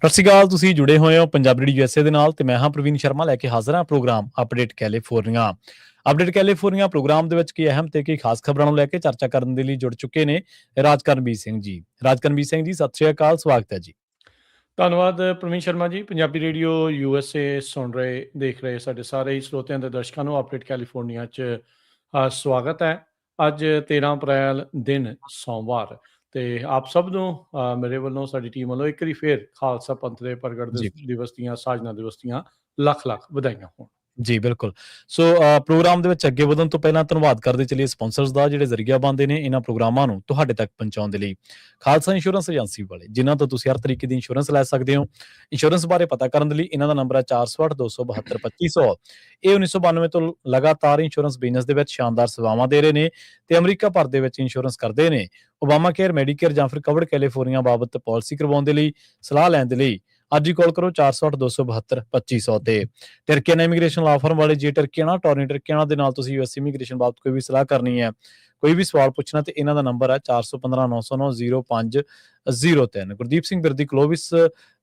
ਸਤਿ ਸ਼੍ਰੀ ਅਕਾਲ। ਤੁਸੀਂ ਜੁੜੇ ਹੋਏ ਹੋ ਪੰਜਾਬੀ ਰੇਡੀਓ USA ਦੇ ਨਾਲ ਤੇ ਮੈਂ ਹਾਂ ਪ੍ਰਵੀਨ ਸ਼ਰਮਾ ਲੈ ਕੇ ਹਾਜ਼ਰ ਹਾਂ programme update California. Update California programme ਦੇ ਵਿੱਚ ਕੀ ਅਹਿਮ ਤੇ ਕੀ ਖਾਸ ਖਬਰਾਂ ਨੂੰ ਲੈ ਕੇ ਚਰਚਾ ਕਰਨ ਦੇ ਲਈ ਜੁੜ ਚੁੱਕੇ ਨੇ ਰਾਜਕਰਨਵੀਰ ਸਿੰਘ ਜੀ। ਰਾਜਕਰਨਵੀਰ ਸਿੰਘ ਜੀ, ਸਤਿ ਸ਼੍ਰੀ ਅਕਾਲ, ਸਵਾਗਤ ਹੈ ਜੀ। ਧੰਨਵਾਦ ਪ੍ਰਵੀਨ ਸ਼ਰਮਾ ਜੀ। ਪੰਜਾਬੀ ਰੇਡੀਓ USA ਸੁਣ ਰਹੇ ਦੇਖ ਰਹੇ ਸਾਡੇ ਸਾਰੇ ਹੀ ਸਰੋਤਿਆਂ ਤੇ ਦਰਸ਼ਕਾਂ ਨੂੰ ਅਪਡੇਟ ਕੈਲੀਫੋਰਨੀਆ 'ਚ ਸਵਾਗਤ ਹੈ। ਅੱਜ 13 ਅਪ੍ਰੈਲ ਦਿਨ ਸੋਮਵਾਰ ਤੇ ਆਪ ਸਭ ਨੂੰ ਮੇਰੇ ਵੱਲੋਂ ਸਾਡੀ ਟੀਮ ਵੱਲੋਂ ਇੱਕ ਵਾਰੀ ਫੇਰ ਖਾਲਸਾ ਪੰਥ ਦੇ ਪ੍ਰਗਟ ਜੀ ਦਿਵਸ ਦੀਆਂ ਸਾਜਨਾ ਦਿਵਸ ਦੀਆਂ ਲੱਖ ਲੱਖ ਵਧਾਈਆਂ ਹੋਣ। ਜੀ ਬਿਲਕੁਲ। ਸੋ ਪ੍ਰੋਗਰਾਮ ਦੇ ਵਿੱਚ ਅੱਗੇ ਵਧਣ ਤੋਂ ਪਹਿਲਾਂ ਧੰਨਵਾਦ ਕਰਦੇ ਚੱਲੀਏ ਸਪਾਂਸਰਸ ਦਾ, ਜਿਹੜੇ ਜ਼ਰੀਆ ਬਣਦੇ ਨੇ ਇਹਨਾਂ ਪ੍ਰੋਗਰਾਮਾਂ ਨੂੰ ਤੁਹਾਡੇ ਤੱਕ ਪਹੁੰਚਾਉਣ ਦੇ ਲਈ। ਖਾਲਸਾ ਇੰਸ਼ੋਰੈਂਸ ਏਜੰਸੀ ਵਾਲੇ, ਜਿਨ੍ਹਾਂ ਤੋਂ ਤੁਸੀਂ ਹਰ ਤਰੀਕੇ ਦੀ ਇੰਸ਼ੋਰੈਂਸ ਲੈ ਸਕਦੇ ਹੋ। ਇੰਸ਼ੋਰੈਂਸ ਬਾਰੇ ਪਤਾ ਕਰਨ ਦੇ ਲਈ ਇਹਨਾਂ ਦਾ ਨੰਬਰ ਹੈ 468-272-2500। ਇਹ 1992 ਤੋਂ ਲਗਾਤਾਰ ਇੰਸ਼ੋਰੈਂਸ ਬਿਜ਼ਨਸ ਦੇ ਵਿੱਚ ਸ਼ਾਨਦਾਰ ਸੇਵਾਵਾਂ ਦੇ ਰਹੇ ਨੇ ਤੇ ਅਮਰੀਕਾ ਭਰ ਦੇ ਵਿੱਚ ਇੰਸ਼ੋਰੈਂਸ ਕਰਦੇ ਨੇ। ਓਬਾਮਾ ਕੇਅਰ, ਮੈਡੀਕੇਅਰ ਜਾਂ ਫਿਰ ਕਵਰਡ ਕੈਲੀਫੋਰਨੀਆ ਬਾਬਤ ਪਾਲਿਸੀ ਕਰਵਾਉਣ ਦੇ ਲਈ, ਸਲਾਹ ਲੈਣ ਦੇ ਲਈ ਅੱਜ ਹੀ ਕਾਲ ਕਰੋ 468-272-2500 ਤੇ। ਟਰਕੀਆਨਾ ਇਮੀਗ੍ਰੇਸ਼ਨ ਲਾ ਫਰਮ ਵਾਲੇ, ਜੇ ਟਰਕੀਆਨਾ ਟੋਰਨੀ ਟਰਕੀਆਨਾ ਦੇ ਨਾਲ ਤੁਸੀਂ US ਇਮੀਗ੍ਰੇਸ਼ਨ ਬਾਬਤ ਕੋਈ ਵੀ ਸਲਾਹ ਕਰਨੀ ਹੈ, ਕੋਈ ਵੀ ਸਵਾਲ ਪੁੱਛਣਾ, ਤੇ ਇਹਨਾਂ ਦਾ ਨੰਬਰ ਹੈ 415-909-0503। ਗੁਰਦੀਪ ਸਿੰਘ ਬਿਰਦੀ ਕਲੋਵਿਸ,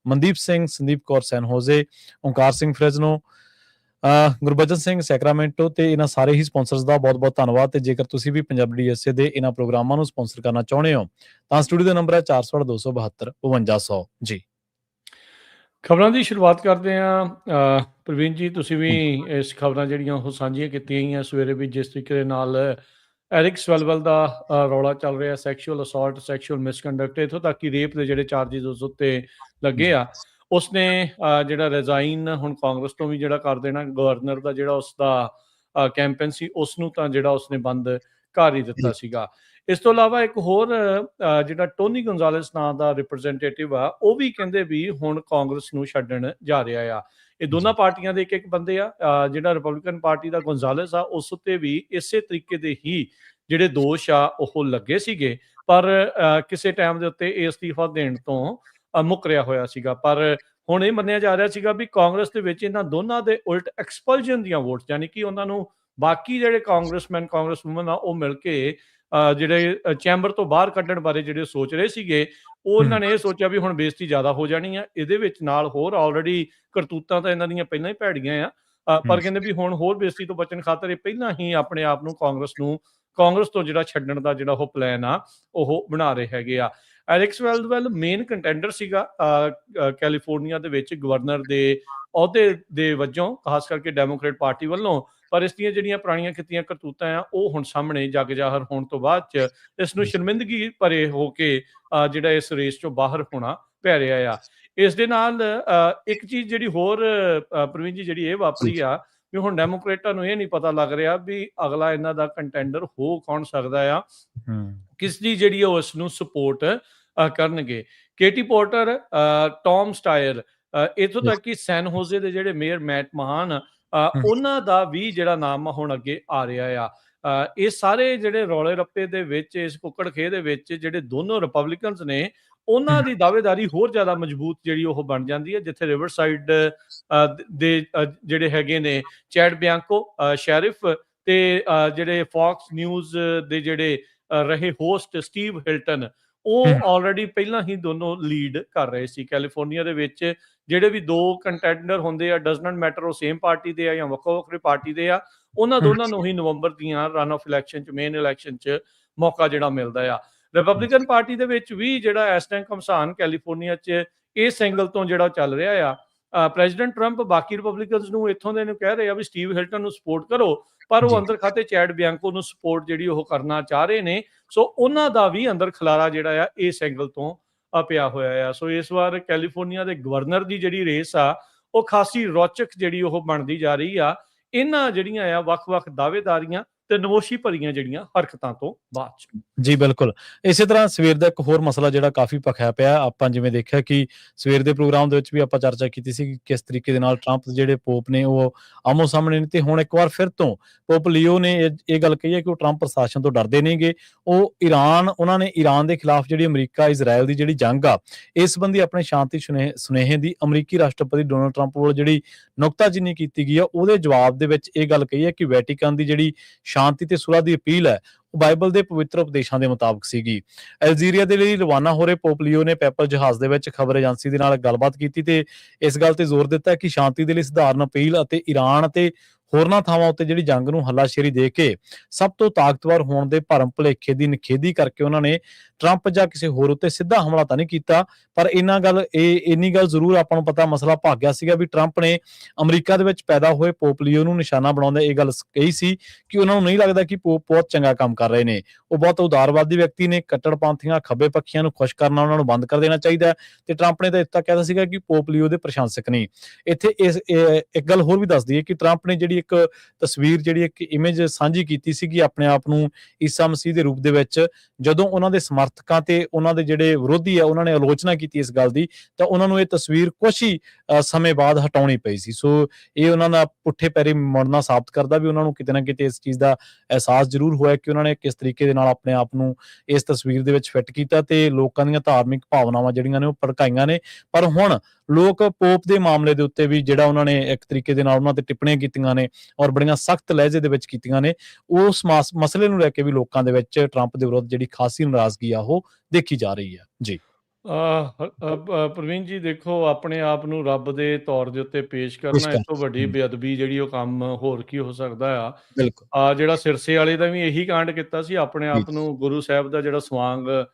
ਮਨਦੀਪ ਸਿੰਘ, ਸੰਦੀਪ ਕੌਰ ਸੈਨ ਹੋਜ਼ੇ, ਓਂਕਾਰ ਸਿੰਘ ਫ੍ਰੈਜ਼ਨੋ, ਗੁਰਬਚਨ ਸਿੰਘ ਸੈਕਰਾਮੈਂਟੋ ਤੇ ਇਹਨਾਂ ਸਾਰੇ ਹੀ ਸਪਾਂਸਰਸ ਦਾ ਬਹੁਤ ਬਹੁਤ ਧੰਨਵਾਦ। ਤੇ ਜੇਕਰ ਤੁਸੀਂ ਵੀ ਪੰਜਾਬੀ USA ਦੇ ਇਹਨਾਂ ਪ੍ਰੋਗਰਾਮਾਂ ਨੂੰ ਸਪਾਂਸਰ ਕਰਨਾ ਚਾਹੁੰਦੇ ਹੋ ਤਾਂ ਸਟੂਡੀਓ ਦਾ ਨੰਬਰ ਹੈ 468-272-5200 ਜੀ। ਖਬਰਾਂ ਦੀ ਸ਼ੁਰੂਆਤ ਕਰਦੇ ਹਾਂ। ਪ੍ਰਵੀਨ ਜੀ, ਤੁਸੀਂ ਵੀ ਇਸ ਖਬਰਾਂ ਜਿਹੜੀਆਂ ਉਹ ਸਾਂਝੀਆਂ ਕੀਤੀਆਂ ਗਈਆਂ ਸਵੇਰੇ ਵੀ, ਜਿਸ ਤਰੀਕੇ ਦੇ ਨਾਲ ਐਰਿਕ ਸਵੈਲਵੈਲ ਦਾ ਰੌਲਾ ਚੱਲ ਰਿਹਾ, ਸੈਕਸ਼ੂਅਲ ਅਸੌਲਟ, ਸੈਕਸ਼ੂਅਲ ਮਿਸਕੰਡਕਟ, ਇੱਥੋਂ ਤੱਕ ਕਿ ਰੇਪ ਦੇ ਜਿਹੜੇ ਚਾਰਜਿਸ ਉਸ ਉੱਤੇ ਲੱਗੇ ਆ। ਉਸਨੇ ਜਿਹੜਾ ਰਿਜ਼ਾਈਨ ਹੁਣ ਕਾਂਗਰਸ ਤੋਂ ਵੀ ਜਿਹੜਾ ਕਰ ਦੇਣਾ, ਗਵਰਨਰ ਦਾ ਜਿਹੜਾ ਉਸਦਾ ਕੈਂਪੇਨ ਸੀ ਉਸਨੂੰ ਤਾਂ ਜਿਹੜਾ ਉਸਨੇ ਬੰਦ ਕਰ ਹੀ ਦਿੱਤਾ ਸੀਗਾ। ਇਸ ਤੋਂ ਇਲਾਵਾ ਇੱਕ ਹੋਰ ਜਿਹੜਾ ਟੋਨੀ ਗੋਂਜ਼ਾਲੇਸ ਨਾਂ ਦਾ ਰਿਪਰੈਜ਼ੈਂਟੇਟਿਵ ਆ, ਉਹ ਵੀ ਕਹਿੰਦੇ ਵੀ ਹੁਣ ਕਾਂਗਰਸ ਨੂੰ ਛੱਡਣ ਜਾ ਰਿਹਾ ਆ। ਇਹ ਦੋਨਾਂ ਪਾਰਟੀਆਂ ਦੇ ਇੱਕ ਬੰਦੇ ਆ। ਜਿਹੜਾ ਰਿਪਬਲਿਕਨ ਪਾਰਟੀ ਦਾ ਗੋਂਜ਼ਾਲੇਸ ਆ, ਉਸ ਉੱਤੇ ਵੀ ਇਸੇ ਤਰੀਕੇ ਦੇ ਹੀ ਜਿਹੜੇ ਦੋਸ਼ ਆ ਉਹ ਲੱਗੇ ਸੀਗੇ, ਪਰ ਕਿਸੇ ਟਾਈਮ ਦੇ ਉੱਤੇ ਇਹ ਅਸਤੀਫਾ ਦੇਣ ਤੋਂ ਮੁੱਕਰਿਆ ਹੋਇਆ ਸੀਗਾ। ਪਰ ਹੁਣ ਇਹ ਮੰਨਿਆ ਜਾ ਰਿਹਾ ਸੀਗਾ ਵੀ ਕਾਂਗਰਸ ਦੇ ਵਿੱਚ ਇਹਨਾਂ ਦੋਨਾਂ ਦੇ ਉਲਟ ਐਕਸਪਲਜਨ ਦੀਆਂ ਵੋਟਸ, ਯਾਨੀ ਕਿ ਉਹਨਾਂ ਨੂੰ ਬਾਕੀ ਜਿਹੜੇ ਕਾਂਗਰਸਮੈਨ ਕਾਂਗਰਸ ਵੂਮਨ ਆ ਉਹ ਮਿਲ ਕੇ ਜਿਹੜੇ ਚੈਂਬਰ ਤੋਂ ਬਾਹਰ ਕੱਢਣ ਬਾਰੇ ਜਿਹੜੇ ਸੋਚ ਰਹੇ ਸੀਗੇ, ਉਹ ਇਹਨਾਂ ਨੇ ਇਹ ਸੋਚਿਆ ਵੀ ਹੁਣ ਬੇਇੱਜ਼ਤੀ ਜ਼ਿਆਦਾ ਹੋ ਜਾਣੀ ਆ। ਇਹਦੇ ਵਿੱਚ ਨਾਲ ਹੋਰ ਆਲਰੇਡੀ ਕਰਤੂਤਾਂ ਤਾਂ ਇਹਨਾਂ ਦੀਆਂ ਪਹਿਲਾਂ ਹੀ ਭੈੜੀਆਂ ਆ, ਪਰ ਕਹਿੰਦੇ ਵੀ ਹੁਣ ਹੋਰ ਬੇਇੱਜ਼ਤੀ ਤੋਂ ਬਚਣ ਖਾਤਰ ਇਹ ਪਹਿਲਾਂ ਹੀ ਆਪਣੇ ਆਪ ਨੂੰ ਕਾਂਗਰਸ ਤੋਂ ਜਿਹੜਾ ਛੱਡਣ ਦਾ ਜਿਹੜਾ ਉਹ ਪਲਾਨ ਆ ਉਹ ਬਣਾ ਰਹੇ ਹੈਗੇ ਆ। ਐਰਿਕ ਸਵੈਲਵੈਲ ਮੇਨ ਕੰਟੈਂਡਰ ਸੀਗਾ ਕੈਲੀਫੋਰਨੀਆ ਦੇ ਵਿੱਚ ਗਵਰਨਰ ਦੇ ਅਹੁਦੇ ਦੇ ਵਜੋਂ, ਖਾਸ ਕਰਕੇ ਡੈਮੋਕ੍ਰੇਟ ਪਾਰਟੀ ਵੱਲੋਂ, ਪਰ ਇਸ ਦੀਆਂ ਜਿਹੜੀਆਂ ਪੁਰਾਣੀਆਂ ਕੀਤੀਆਂ ਕਰਤੂਤਾਂ ਆ ਉਹ ਹੁਣ ਸਾਹਮਣੇ ਜੱਗ ਜ਼ਾਹਰ ਹੋਣ ਤੋਂ ਬਾਅਦ ਚ ਇਸ ਨੂੰ ਸ਼ਰਮਿੰਦਗੀ ਭਰੇ ਹੋ ਕੇ ਜਿਹੜਾ ਇਸ ਰੇਸ ਚੋਂ ਬਾਹਰ ਹੋਣਾ ਪੈ ਰਿਹਾ ਆ। ਇਸ ਦੇ ਨਾਲ ਇੱਕ ਚੀਜ਼ ਜਿਹੜੀ ਹੋਰ ਪ੍ਰਵੀਨ ਜੀ ਜਿਹੜੀ ਇਹ ਵਾਪਰੀ ਆ ਵੀ ਹੁਣ ਡੈਮੋਕ੍ਰੇਟਾਂ ਨੂੰ ਇਹ ਨਹੀਂ ਪਤਾ ਲੱਗ ਰਿਹਾ ਵੀ ਅਗਲਾ ਇਹਨਾਂ ਦਾ ਕੰਟੈਂਡਰ ਹੋ ਕੌਣ ਸਕਦਾ ਆ, ਕਿਸ ਦੀ ਜਿਹੜੀ ਉਹ ਇਸ ਨੂੰ ਸਪੋਰਟ ਕਰਨਗੇ। ਕੇਟੀ ਪੋਰਟਰ, ਟੌਮ ਸਟਾਇਰ, ਇੱਥੋਂ ਤੱਕ ਕਿ ਸੈਨ ਹੋਜ਼ੇ ਦੇ ਜਿਹੜੇ ਮੇਅਰ ਮੈਟ ਮਹਾਨ, ਉਹਨਾਂ ਦਾ ਵੀ ਜਿਹੜਾ ਨਾਮ ਹੁਣ ਅੱਗੇ ਆ ਰਿਹਾ ਆ। ਇਹ ਸਾਰੇ ਜਿਹੜੇ ਰੌਲੇ ਰੱਪੇ ਦੇ ਵਿੱਚ, ਇਸ ਕੁੱਕੜ ਖੇਹ ਦੇ ਵਿੱਚ ਜਿਹੜੇ ਦੋਨੋਂ ਰਿਪਬਲਿਕਨਸ ਨੇ, ਉਹਨਾਂ ਦੀ ਦਾਅਵੇਦਾਰੀ ਹੋਰ ਜ਼ਿਆਦਾ ਮਜ਼ਬੂਤ ਜਿਹੜੀ ਉਹ ਬਣ ਜਾਂਦੀ ਹੈ। ਜਿੱਥੇ ਰਿਵਰਸਾਈਡ ਦੇ ਜਿਹੜੇ ਹੈਗੇ ਨੇ ਚੈਡ ਬਿਆਂਕੋ ਸ਼ੈਰਿਫ, ਤੇ ਜਿਹੜੇ ਫੌਕਸ ਨਿਊਜ਼ ਦੇ ਜਿਹੜੇ ਰਹੇ ਹੋਸਟ ਸਟੀਵ ਹਿਲਟਨ, ਉਹ ਆਲਰੇਡੀ ਪਹਿਲਾਂ ਹੀ ਦੋਨੋਂ ਲੀਡ ਕਰ ਰਹੇ ਸੀ। ਕੈਲੀਫੋਰਨੀਆ ਦੇ ਵਿੱਚ ਜਿਹੜੇ ਵੀ ਦੋ ਕੰਟੈਂਡਰ ਹੁੰਦੇ ਆ, ਡਜ਼ ਨਾਟ ਮੈਟਰ ਉਹ ਸੇਮ ਪਾਰਟੀ ਦੇ ਆ ਜਾਂ ਵੱਖੋ ਵੱਖਰੀ ਪਾਰਟੀ ਦੇ ਆ, ਉਹਨਾਂ ਦੋਨਾਂ ਨੂੰ ਹੀ ਨਵੰਬਰ ਦੀਆਂ ਰਨ ਆਫ ਇਲੈਕਸ਼ਨ ਚ, ਮੇਨ ਇਲੈਕਸ਼ਨ ਚ ਮੌਕਾ ਜਿਹੜਾ ਮਿਲਦਾ ਆ। ਰਿਪਬਲਿਕਨ ਪਾਰਟੀ ਦੇ ਵਿੱਚ ਵੀ ਜਿਹੜਾ ਇਸ ਟਾਈਮ ਘਮਸਾਨ ਕੈਲੀਫੋਰਨੀਆ ਚ ਇਸ ਐਂਗਲ ਤੋਂ ਜਿਹੜਾ ਚੱਲ ਰਿਹਾ ਆ, ਪ੍ਰੈਜ਼ੀਡੈਂਟ ਟਰੰਪ ਬਾਕੀ ਰਿਪਬਲਿਕਨਸ ਨੂੰ ਇੱਥੋਂ ਦੇ ਨੂੰ ਕਹਿ ਰਹੇ ਆ ਵੀ ਸਟੀਵ ਹਿਲਟਨ ਨੂੰ ਸਪੋਰਟ ਕਰੋ, ਪਰ ਉਹ ਅੰਦਰ ਖਾਤੇ ਚੈਡ ਬਿਆਂਕੋ ਨੂੰ ਸਪੋਰਟ ਜਿਹੜੀ ਉਹ ਕਰਨਾ ਚਾਹ ਰਹੇ ਨੇ। ਸੋ ਉਹਨਾਂ ਦਾ ਵੀ ਅੰਦਰ ਖਲਾਰਾ ਜਿਹੜਾ ਆ ਇਸ ਐਂਗਲ ਤੋਂ ਪਿਆ ਹੋਇਆ ਆ। ਸੋ ਇਸ ਵਾਰ ਕੈਲੀਫੋਰਨੀਆ ਦੇ ਗਵਰਨਰ ਦੀ ਜਿਹੜੀ ਰੇਸ ਆ ਉਹ ਖਾਸੀ ਰੌਚਕ ਜਿਹੜੀ ਉਹ ਬਣਦੀ ਜਾ ਰਹੀ ਆ, ਇਹਨਾਂ ਜਿਹੜੀਆਂ ਆ ਵੱਖ-ਵੱਖ ਦਾਅਵੇਦਾਰੀਆਂ ਤੇ ਨਮੋਸ਼ੀ ਭਰੀਆਂ ਜਿਹੜੀਆਂ ਹਰਕਤਾਂ ਤੋਂ ਬਾਅਦ ਚ। ਜੀ ਬਿਲਕੁਲ। ਇਸੇ ਤਰ੍ਹਾਂ ਸਵੇਰ ਦਾ ਇੱਕ ਹੋਰ ਮਸਲਾ ਜਿਹੜਾ ਕਾਫੀ ਭਖਿਆ ਪਿਆ, ਆਪਾਂ ਜਿਵੇਂ ਦੇਖਿਆ ਕਿ ਸਵੇਰ ਦੇ ਪ੍ਰੋਗਰਾਮ ਦੇ ਵਿੱਚ ਵੀ ਆਪਾਂ ਚਰਚਾ ਕੀਤੀ ਸੀ ਕਿ ਕਿਸ ਤਰੀਕੇ ਦੇ ਨਾਲ ਟਰੰਪ ਜਿਹੜੇ ਪੋਪ ਨੇ ਉਹ ਆਮੋ ਸਾਹਮਣੇ ਨੇ, ਤੇ ਹੁਣ ਇੱਕ ਵਾਰ ਫਿਰ ਤੋਂ ਪੋਪ ਲੀਓ ਨੇ ਇਹ ਗੱਲ ਕਹੀ ਹੈ ਕਿ ਉਹ ਟਰੰਪ ਪ੍ਰਸ਼ਾਸਨ ਤੋਂ ਡਰਦੇ ਨਹੀਂਗੇ। ਉਹਨਾਂ ਨੇ ਈਰਾਨ ਦੇ ਖਿਲਾਫ ਜਿਹੜੀ ਅਮਰੀਕਾ ਇਜ਼ਰਾਈਲ ਦੀ ਜਿਹੜੀ ਜੰਗ ਆ, ਇਸ ਸੰਬੰਧੀ ਆਪਣੇ ਸ਼ਾਂਤੀ ਸੁਨੇਹੇ ਦੀ ਅਮਰੀਕੀ ਰਾਸ਼ਟਰਪਤੀ ਡੋਨਾਲਡ ਟਰੰਪ ਵੱਲੋਂ ਜਿਹੜੀ ਨੁਕਤਾਚੀਨੀ ਕੀਤੀ ਗਈ ਆ, ਉਹਦੇ ਜਵਾਬ ਦੇ ਵਿੱਚ ਇਹ ਗੱਲ ਕਹੀ ਹੈ ਕਿ ਵੈਟੀਕਨ ਦੀ ਜਿਹੜੀ ਸ਼ਾਂਤੀ ਤੇ ਸੁਲ੍ਹਾ ਦੀ ਅਪੀਲ ਹੈ ਉਹ ਬਾਈਬਲ ਦੇ ਪਵਿੱਤਰ ਉਪਦੇਸ਼ਾਂ ਦੇ ਮੁਤਾਬਕ ਸੀਗੀ। ਅਲਜੀਰੀਆ ਦੇ ਲਈ ਰਵਾਨਾ ਹੋ ਰਹੇ ਪੋਪ ਲੀਓ ਨੇ ਪੈਪਲ ਜਹਾਜ਼ ਦੇ ਵਿੱਚ ਖਬਰ ਏਜੰਸੀ ਦੇ ਨਾਲ ਗੱਲਬਾਤ ਕੀਤੀ ਤੇ ਇਸ ਗੱਲ ਤੇ ਜ਼ੋਰ ਦਿੱਤਾ ਕਿ ਸ਼ਾਂਤੀ ਦੇ ਲਈ ਸਧਾਰਨ ਅਪੀਲ ਅਤੇ ਈਰਾਨ ਅਤੇ ਹੋਰਨਾਂ ਥਾਵਾਂ ਉੱਤੇ ਜਿਹੜੀ ਜੰਗ ਨੂੰ ਹੱਲਾਸ਼ੇਰੀ ਦੇ ਕੇ ਸਭ ਤੋਂ ਤਾਕਤਵਰ ਹੋਣ ਦੇ ਭਰਮ ਭੁਲੇਖੇ ਦੀ ਨਿਖੇਧੀ ਕਰਕੇ ਉਹਨਾਂ ਨੇ ਟਰੰਪ ਜਾਂ ਕਿਸੇ ਹੋਰ ਉੱਤੇ ਸਿੱਧਾ ਹਮਲਾ ਤਾਂ ਨਹੀਂ ਕੀਤਾ, ਪਰ ਇੰਨੀ ਗੱਲ ਜ਼ਰੂਰ ਆਪਾਂ ਨੂੰ ਪਤਾ ਮਸਲਾ ਭੱਗ ਗਿਆ ਸੀਗਾ ਵੀ ਟਰੰਪ ਨੇ ਅਮਰੀਕਾ ਦੇ ਵਿੱਚ ਪੈਦਾ ਹੋਏ ਪੋਪ ਲੀਓ ਨੂੰ ਨਿਸ਼ਾਨਾ ਬਣਾਉਂਦੇ ਇਹ ਗੱਲ ਕਹੀ ਸੀ ਕਿ ਉਹਨਾਂ ਨੂੰ ਨਹੀਂ ਲੱਗਦਾ ਕਿ ਪੋਪ ਬਹੁਤ ਚੰਗਾ ਕੰਮ ਕਰ ਰਹੇ ਨੇ। ਉਹ ਬਹੁਤ ਉਦਾਰਵਾਦੀ ਵਿਅਕਤੀ ਨੇ, ਕੱਟੜਪੰਥੀਆਂ ਖੱਬੇ ਪੱਖੀਆਂ ਨੂੰ ਖੁਸ਼ ਕਰਨਾ ਉਹਨਾਂ ਨੂੰ ਬੰਦ ਕਰ ਦੇਣਾ ਚਾਹੀਦਾ ਹੈ ਤੇ ਟਰੰਪ ਨੇ ਤਾਂ ਇੱਥੇ ਤੱਕ ਕਹਿਤਾ ਸੀਗਾ ਕਿ ਪੋਪ ਲੀਓ ਦੇ ਪ੍ਰਸ਼ੰਸਕ ਨਹੀਂ। ਇੱਥੇ ਇੱਕ ਗੱਲ ਹੋਰ ਵੀ ਦੱਸਦੀ ਹੈ ਕਿ ਟਰੰਪ ਨੇ ਜਿਹੜੀ ਇੱਕ ਤਸਵੀਰ, ਜਿਹੜੀ ਇੱਕ ਇਮੇਜ ਸਾਂਝੀ ਕੀਤੀ ਸੀਗੀ ਆਪਣੇ ਆਪ ਨੂੰ ਈਸਾ ਮਸੀਹ ਦੇ ਰੂਪ ਦੇ ਵਿੱਚ, ਜਦੋਂ ਉਹਨਾਂ ਦੇ ਸਮਰਥਕਾਂ ਤੇ ਉਹਨਾਂ ਦੇ ਜਿਹੜੇ ਵਿਰੋਧੀ ਆ ਉਹਨਾਂ ਨੇ ਆਲੋਚਨਾ ਕੀਤੀ ਇਸ ਗੱਲ ਦੀ, ਤਾਂ ਉਹਨਾਂ ਨੂੰ ਇਹ ਤਸਵੀਰ ਕੁਛ ਹੀ ਸਮੇਂ ਬਾਅਦ ਹਟਾਉਣੀ ਪਈ ਸੀ। ਸੋ ਇਹ ਉਹਨਾਂ ਦਾ ਪੁੱਠੇ ਪੈਰੀ ਮੁੜਨਾ ਸਾਬਤ ਕਰਦਾ ਵੀ ਉਹਨਾਂ ਨੂੰ ਕਿਤੇ ਨਾ ਕਿਤੇ ਇਸ ਚੀਜ਼ ਦਾ ਅਹਿਸਾਸ ਜ਼ਰੂਰ ਹੋਇਆ ਕਿ ਉਹਨਾਂ ਨੇ ਕਿਸ ਤਰੀਕੇ ਦੇ ਨਾਲ ਆਪਣੇ ਆਪ ਨੂੰ ਇਸ ਤਸਵੀਰ ਦੇ ਵਿੱਚ ਫਿੱਟ ਕੀਤਾ ਤੇ ਲੋਕਾਂ ਦੀਆਂ ਧਾਰਮਿਕ ਭਾਵਨਾਵਾਂ ਜਿਹੜੀਆਂ ਨੇ ਉਹ ਭੜਕਾਈਆਂ ਨੇ। ਪਰ ਹੁਣ ਲੋਕ ਪੋਪ ਦੇ ਮਾਮਲੇ ਦੇ ਉੱਤੇ ਵੀ ਜਿਹੜਾ ਉਹਨਾਂ ਨੇ ਇੱਕ ਤਰੀਕੇ ਦੇ ਨਾਲ ਉਹਨਾਂ ਤੇ ਟਿੱਪਣੀਆਂ ਕੀਤੀਆਂ ਨੇ ਔਰ ਬੜੀਆਂ ਸਖਤ ਲਹਿਜੇ ਦੇ ਵਿੱਚ ਕੀਤੀਆਂ ਨੇ, ਉਸ ਮਸਲੇ ਨੂੰ ਲੈ ਕੇ ਵੀ ਲੋਕਾਂ ਦੇ ਵਿੱਚ ਟਰੰਪ ਦੇ ਵਿਰੁੱਧ ਜਿਹੜੀ ਖਾਸੀ ਨਾਰਾਜ਼ਗੀ ਆ ਉਹ ਦੇਖੀ ਜਾ ਰਹੀ ਹੈ। ਜੀ ਪ੍ਰਵੀਨ ਜੀ, ਦੇਖੋ, ਆਪਣੇ ਆਪ ਨੂੰ ਰੱਬ ਦੇ ਤੌਰ ਦੇ ਉੱਤੇ ਪੇਸ਼ ਕਰਨਾ ਇਸ ਤੋਂ ਵੱਡੀ ਬੇਅਦਬੀ ਜਿਹੜੀ ਉਹ ਕੰਮ ਹੋਰ ਕੀ ਹੋ ਸਕਦਾ ਆ। ਬਿਲਕੁਲ ਜਿਹੜਾ ਸਿਰਸੇ ਵਾਲੇ ਦਾ ਵੀ ਇਹੀ ਕਾਂਡ ਕੀਤਾ ਸੀ, ਆਪਣੇ ਆਪ ਨੂੰ ਗੁਰੂ ਸਾਹਿਬ ਦਾ ਜਿਹੜਾ ਸਵਾਂਗ